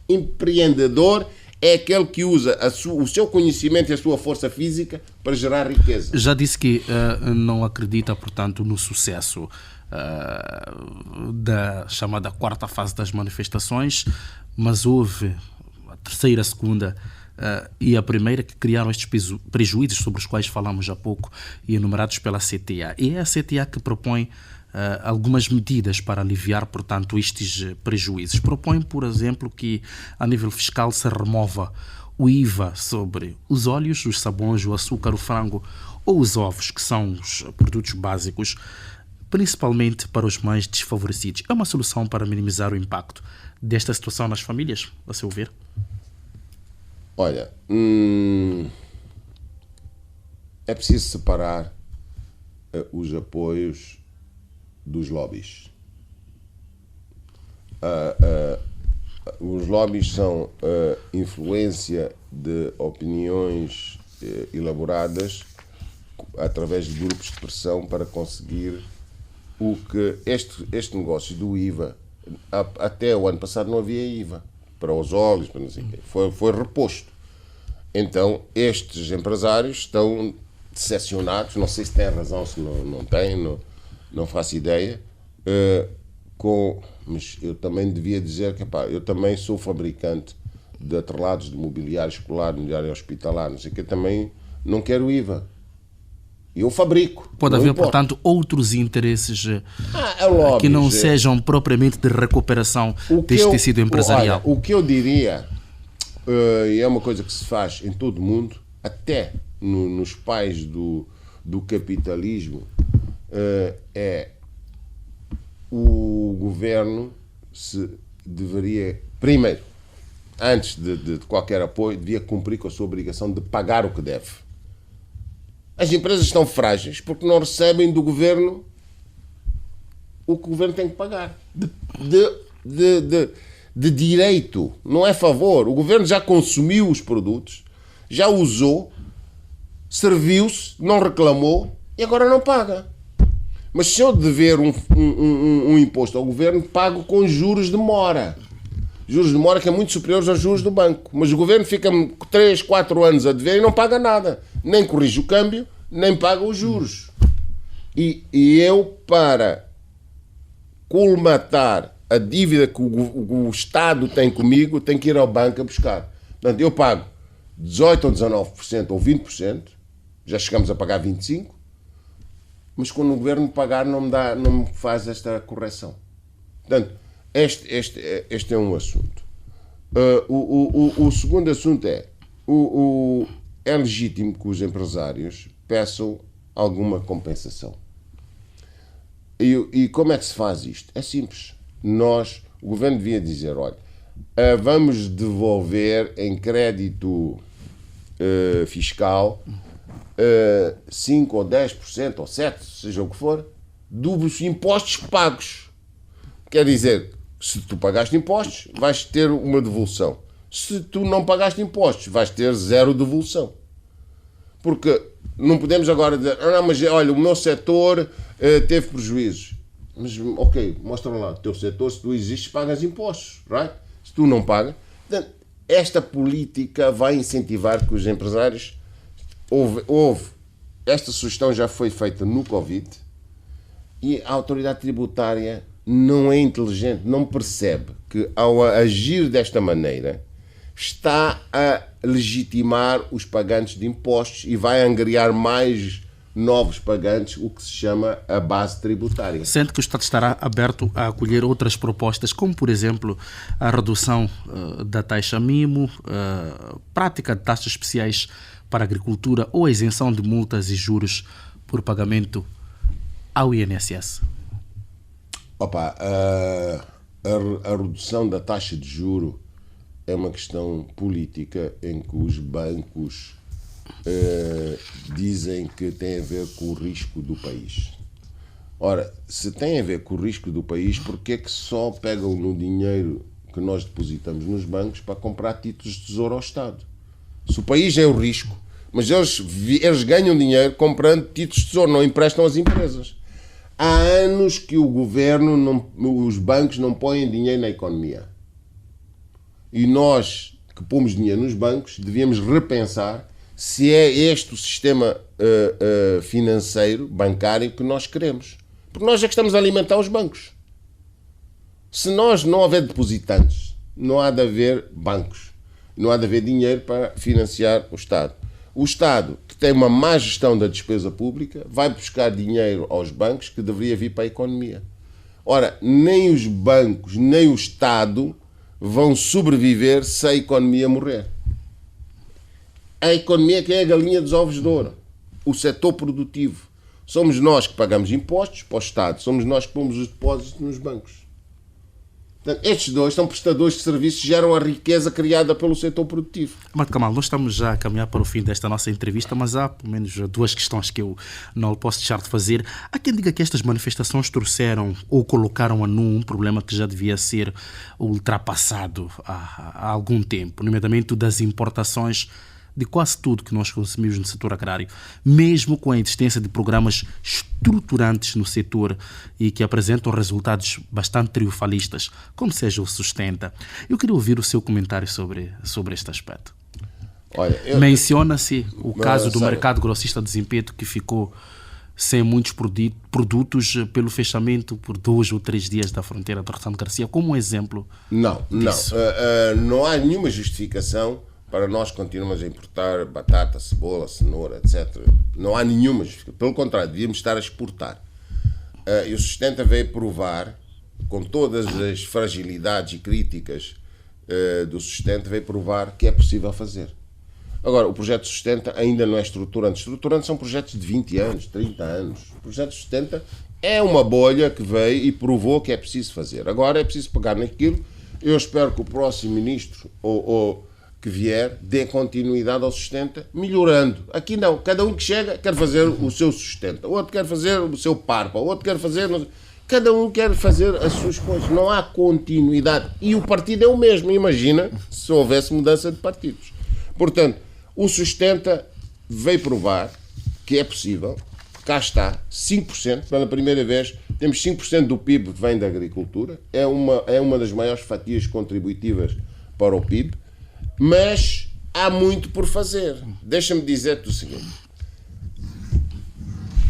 Empreendedor é aquele que usa o seu conhecimento e a sua força física para gerar riqueza. Já disse que não acredita, portanto, no sucesso da chamada quarta fase das manifestações, mas houve a terceira, a segunda e a primeira que criaram estes prejuízos sobre os quais falamos há pouco e enumerados pela CTA. E é a CTA que propõe algumas medidas para aliviar, portanto, estes prejuízos. Propõe, por exemplo, que a nível fiscal se remova o IVA sobre os óleos, os sabões, o açúcar, o frango ou os ovos, que são os produtos básicos, principalmente para os mais desfavorecidos. É uma solução para minimizar o impacto desta situação nas famílias, a seu ver? Olha, é preciso separar os apoios dos lobbies. Os lobbies são influência de opiniões elaboradas através de grupos de pressão para conseguir o que este negócio do IVA, até o ano passado não havia IVA para os óleos, para não sei o quê. Foi reposto. Então, estes empresários estão decepcionados, não sei se têm razão, se não têm, não faço ideia, mas eu também devia dizer que eu também sou fabricante de atrelados de mobiliário escolar, mobiliário hospitalar, não sei o quê, também não quero IVA. Eu fabrico. Pode haver, portanto, outros interesses que não sejam propriamente de recuperação deste tecido empresarial. Olha, o que eu diria, e é uma coisa que se faz em todo o mundo, até nos pais do capitalismo, é o governo se deveria, primeiro, antes de qualquer apoio, devia cumprir com a sua obrigação de pagar o que deve. As empresas estão frágeis porque não recebem do governo o que o governo tem que pagar. De direito, não é favor. O governo já consumiu os produtos, já usou, serviu-se, não reclamou e agora não paga. Mas se eu dever um imposto ao governo, pago com juros de mora. Juros de mora que é muito superiores aos juros do banco. Mas o governo fica 3, 4 anos a dever e não paga nada. Nem corrige o câmbio, nem paga os juros. E eu, para colmatar a dívida que o Estado tem comigo, tenho que ir ao banco a buscar. Portanto, eu pago 18% ou 19% ou 20%, já chegamos a pagar 25%, mas quando o governo pagar não me faz esta correção. Portanto, este é um assunto. O segundo assunto é legítimo que os empresários peçam alguma compensação. E como é que se faz isto? É simples. O governo devia dizer, olha, vamos devolver em crédito fiscal 5 ou 10% ou 7%, seja o que for, dos impostos pagos. Quer dizer, se tu pagaste impostos, vais ter uma devolução. Se tu não pagaste impostos, vais ter 0 devolução. Porque não podemos agora dizer, não, mas olha, o meu setor teve prejuízos. Mas, ok, mostra lá o teu setor, se tu existes, pagas impostos, right? Se tu não pagas. Esta política vai incentivar que os empresários... Esta sugestão já foi feita no Covid e a autoridade tributária não é inteligente, não percebe que ao agir desta maneira está a legitimar os pagantes de impostos e vai angariar mais novos pagantes, o que se chama a base tributária. Sente que o Estado estará aberto a acolher outras propostas, como, por exemplo, a redução da taxa mimo, prática de taxas especiais para a agricultura ou a isenção de multas e juros por pagamento ao INSS? A redução da taxa de juro é uma questão política em que os bancos dizem que tem a ver com o risco do país. Ora, se tem a ver com o risco do país, porquê é que só pegam no dinheiro que nós depositamos nos bancos para comprar títulos de tesouro ao Estado? Se o país é o risco, mas eles ganham dinheiro comprando títulos de tesouro, não emprestam às empresas. Há anos que o governo, os bancos não põem dinheiro na economia. E nós, que pomos dinheiro nos bancos, devíamos repensar se é este o sistema financeiro, bancário, que nós queremos. Porque nós é que estamos a alimentar os bancos. Se nós não houver depositantes, não há de haver bancos. Não há de haver dinheiro para financiar o Estado. O Estado, que tem uma má gestão da despesa pública, vai buscar dinheiro aos bancos que deveria vir para a economia. Ora, nem os bancos, nem o Estado vão sobreviver se a economia morrer. A economia que é a galinha dos ovos de ouro. O setor produtivo. Somos nós que pagamos impostos para o Estado. Somos nós que pomos os depósitos nos bancos. Portanto, estes dois são prestadores de serviços que geram a riqueza criada pelo setor produtivo. Amado Kamal, nós estamos já a caminhar para o fim desta nossa entrevista, mas há pelo menos 2 questões que eu não posso deixar de fazer. Há quem diga que estas manifestações trouxeram ou colocaram a nu um problema que já devia ser ultrapassado há algum tempo, nomeadamente o das importações de quase tudo que nós consumimos no setor agrário, mesmo com a existência de programas estruturantes no setor e que apresentam resultados bastante triunfalistas, como seja o Sustenta. Eu queria ouvir o seu comentário sobre este aspecto. Menciona-se o caso do mercado grossista de Zimpeto, que ficou sem muitos produtos pelo fechamento por 2 ou 3 dias da fronteira de Rotando Garcia, como um exemplo disso. Não há nenhuma justificação para nós continuarmos a importar batata, cebola, cenoura, etc. Não há nenhuma justificação. Pelo contrário, devíamos estar a exportar. E o Sustenta veio provar, com todas as fragilidades e críticas do Sustenta, veio provar que é possível fazer. Agora, o projeto Sustenta ainda não é estruturante. Estruturantes são projetos de 20 anos, 30 anos. O projeto Sustenta é uma bolha que veio e provou que é preciso fazer. Agora é preciso pegar naquilo. Eu espero que o próximo ministro ou que vier dê continuidade ao Sustenta, melhorando. Aqui não. Cada um que chega quer fazer o seu Sustenta. O outro quer fazer o seu Parpa. O outro quer fazer... Cada um quer fazer as suas coisas. Não há continuidade. E o partido é o mesmo. Imagina se houvesse mudança de partidos. Portanto, o Sustenta veio provar que é possível. Cá está, 5%, pela primeira vez, temos 5% do PIB que vem da agricultura. É uma das maiores fatias contributivas para o PIB. Mas há muito por fazer. Deixa-me dizer-te o seguinte.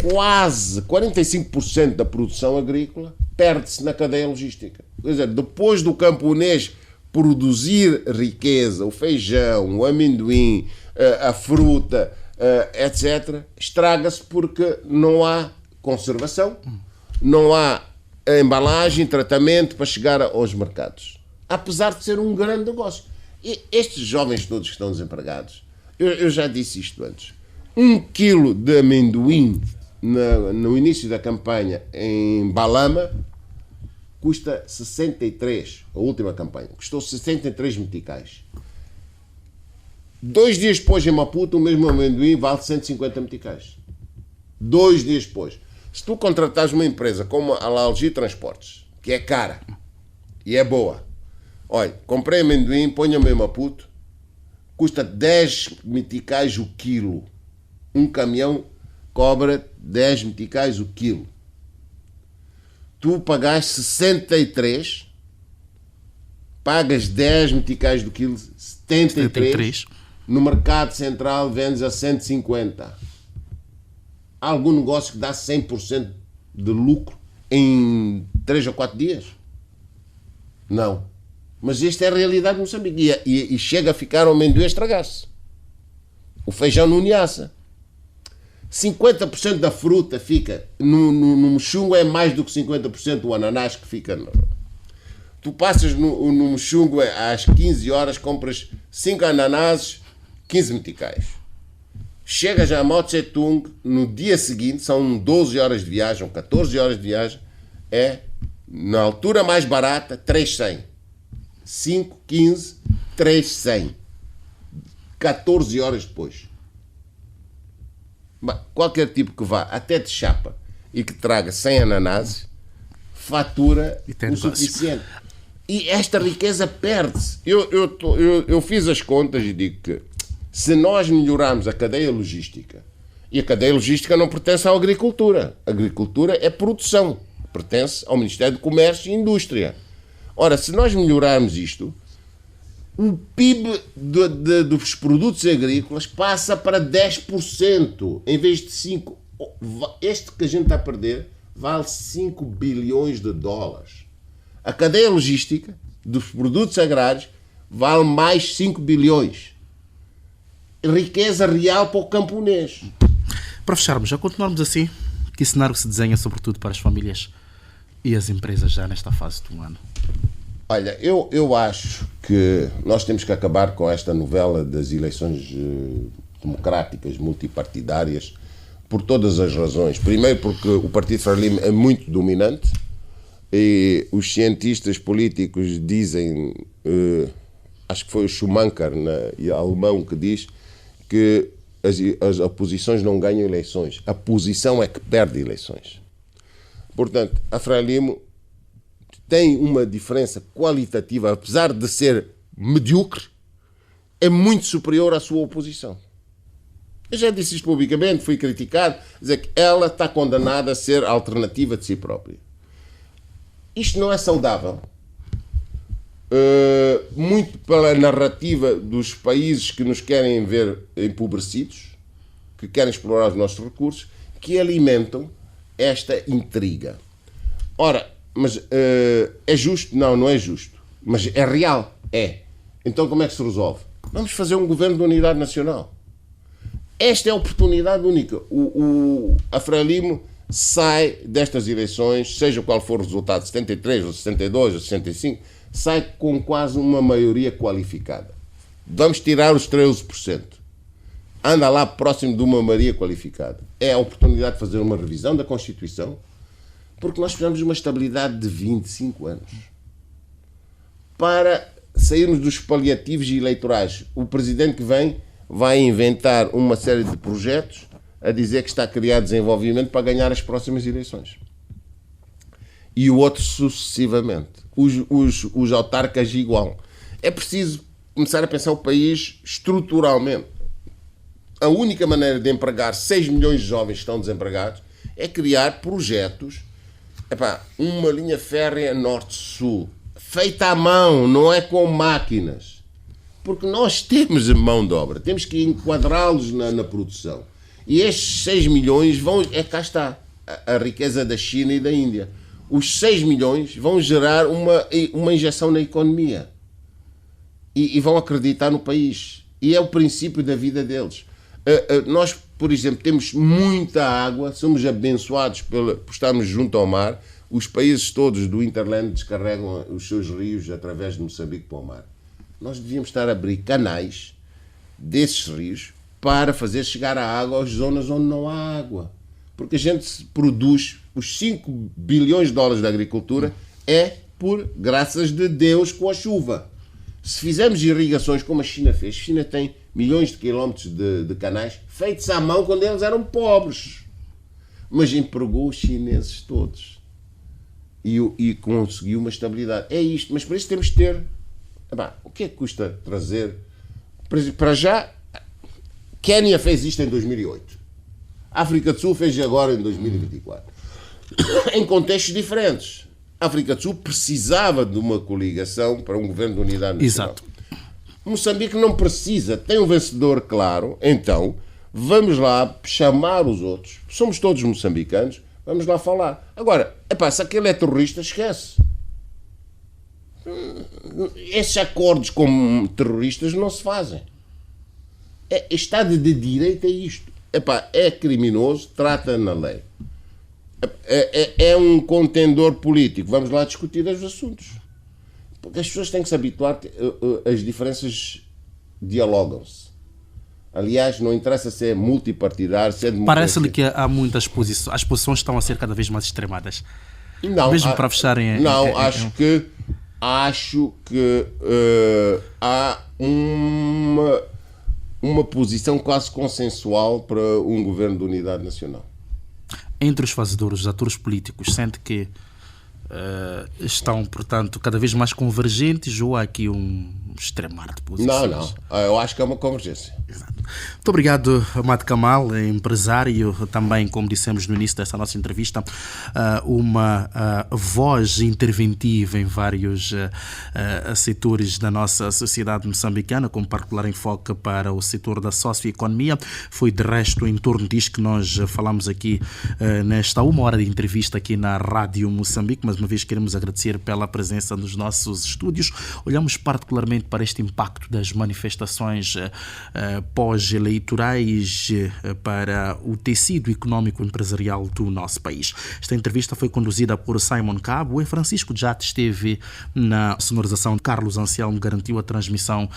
Quase 45% da produção agrícola perde-se na cadeia logística. Quer dizer, depois do camponês produzir riqueza, o feijão, o amendoim, a fruta, etc., estraga-se porque não há conservação, não há embalagem, tratamento para chegar aos mercados. Apesar de ser um grande negócio. E estes jovens todos que estão desempregados, eu já disse isto antes, 1 quilo de amendoim no início da campanha em Balama custa 63, a última campanha, custou 63 meticais. 2 dias depois em Maputo, o mesmo amendoim vale 150 meticais. 2 dias depois. Se tu contratares uma empresa como a Lalgi Transportes, que é cara e é boa, olha, comprei amendoim, ponha-me em Maputo, custa 10 meticais o quilo. Um caminhão cobra 10 meticais o quilo. Tu pagaste 63, pagas 10 meticais do quilo, 73. No mercado central vendes a 150. Há algum negócio que dá 100% de lucro em 3 ou 4 dias? Não. Mas esta é a realidade de Moçambique. E chega a ficar o amendoim a estragar-se. O feijão não niaça. 50% da fruta fica. No Muxungo é mais do que 50% do ananás que fica. Tu passas no Muxungo às 15 horas, compras 5 ananases, 15 meticais. Chegas a Mao Tse-tung, no dia seguinte, são 12 horas de viagem, ou 14 horas de viagem, é, na altura mais barata, 300. 5, 15, 300. 14 horas depois. Qualquer tipo que vá, até de chapa, e que traga 100 ananases, fatura o suficiente. E esta riqueza perde-se. Eu fiz as contas e digo que se nós melhorarmos a cadeia logística, e a cadeia logística não pertence à agricultura. A agricultura é produção, pertence ao Ministério do Comércio e Indústria. Ora, se nós melhorarmos isto, o PIB dos produtos agrícolas passa para 10%, em vez de 5%. Este que a gente está a perder vale 5 bilhões de dólares. A cadeia logística dos produtos agrários vale mais 5 bilhões. Riqueza real para o camponês. Para fecharmos, já continuarmos assim, que cenário se desenha sobretudo para as famílias e as empresas já nesta fase do ano? Olha, eu acho que nós temos que acabar com esta novela das eleições democráticas, multipartidárias, por todas as razões. Primeiro porque o Partido Frelimo é muito dominante e os cientistas políticos dizem, acho que foi o Schumacher, alemão, que diz que as oposições não ganham eleições. A posição é que perde eleições. Portanto, a Frelimo tem uma diferença qualitativa, apesar de ser medíocre, é muito superior à sua oposição. Eu já disse isto publicamente, fui criticado, dizer que ela está condenada a ser a alternativa de si própria. Isto não é saudável. Muito pela narrativa dos países que nos querem ver empobrecidos, que querem explorar os nossos recursos, que alimentam esta intriga. Ora, mas é justo? Não, não é justo. Mas é real? É. Então como é que se resolve? Vamos fazer um governo de unidade nacional. Esta é a oportunidade única. A Frelimo sai destas eleições, seja qual for o resultado, 73, ou 62, ou 65, sai com quase uma maioria qualificada. Vamos tirar os 13%. Anda lá próximo de uma maioria qualificada. É a oportunidade de fazer uma revisão da Constituição, porque nós precisamos de uma estabilidade de 25 anos para sairmos dos paliativos eleitorais. O presidente que vem vai inventar uma série de projetos a dizer que está a criar desenvolvimento para ganhar as próximas eleições. E o outro sucessivamente. Os autarcas igual. É preciso começar a pensar o país estruturalmente. A única maneira de empregar 6 milhões de jovens que estão desempregados é criar projetos. Uma linha férrea norte-sul, feita à mão, não é com máquinas. Porque nós temos a mão de obra, temos que enquadrá-los na produção. E estes 6 milhões vão... cá está a riqueza da China e da Índia. Os 6 milhões vão gerar uma injeção na economia. E vão acreditar no país. E é o princípio da vida deles. Nós, por exemplo, temos muita água, somos abençoados por estarmos junto ao mar. Os países todos do Interland descarregam os seus rios através de Moçambique para o mar. Nós devíamos estar a abrir canais desses rios para fazer chegar a água às zonas onde não há água. Porque a gente produz os 5 bilhões de dólares da agricultura é por graças de Deus com a chuva. Se fizermos irrigações como a China fez, a China tem milhões de quilómetros de canais feitos à mão quando eles eram pobres. Mas empregou os chineses todos. E conseguiu uma estabilidade. É isto, mas para isso temos de ter... o que é que custa trazer... Para já, Quénia fez isto em 2008. A África do Sul fez agora em 2024. Em contextos diferentes. A África do Sul precisava de uma coligação para um governo de unidade nacional. Exato. Moçambique não precisa, tem um vencedor claro, então vamos lá chamar os outros. Somos todos moçambicanos, vamos lá falar. Agora, se aquele é terrorista, esquece. Esses acordos com terroristas não se fazem. Estado de direito é isto. É criminoso, trata na lei. É um contendor político. Vamos lá discutir os assuntos. Porque as pessoas têm que se habituar, as diferenças dialogam-se. Aliás, não interessa se é multipartidário, se é democracia. Parece-lhe que há muitas posições, as posições estão a ser cada vez mais extremadas. Não, mesmo para fecharem... acho que há uma posição quase consensual para um governo de unidade nacional. Entre os fazedores, os atores políticos, sente que estão, portanto, cada vez mais convergentes ou há aqui um extremar de posições? Não. Eu acho que é uma convergência. Exato. Muito obrigado, Amado Kamal, empresário, também, como dissemos no início desta nossa entrevista, uma voz interventiva em vários setores da nossa sociedade moçambicana, com particular enfoque para o setor da socioeconomia. Foi, de resto, em torno disto que nós falamos aqui nesta 1 hora de entrevista aqui na Rádio Moçambique. Mais uma vez queremos agradecer pela presença nos nossos estúdios. Olhamos particularmente para este impacto das manifestações pós-eleitorais para o tecido económico empresarial do nosso país. Esta entrevista foi conduzida por Simon Cabo e Francisco Jate esteve na sonorização. Carlos Anselmo garantiu a transmissão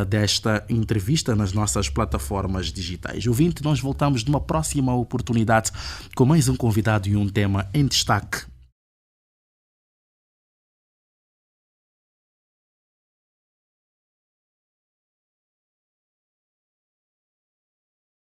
desta entrevista nas nossas plataformas digitais. Ouvinte, nós voltamos numa próxima oportunidade com mais um convidado e um tema em destaque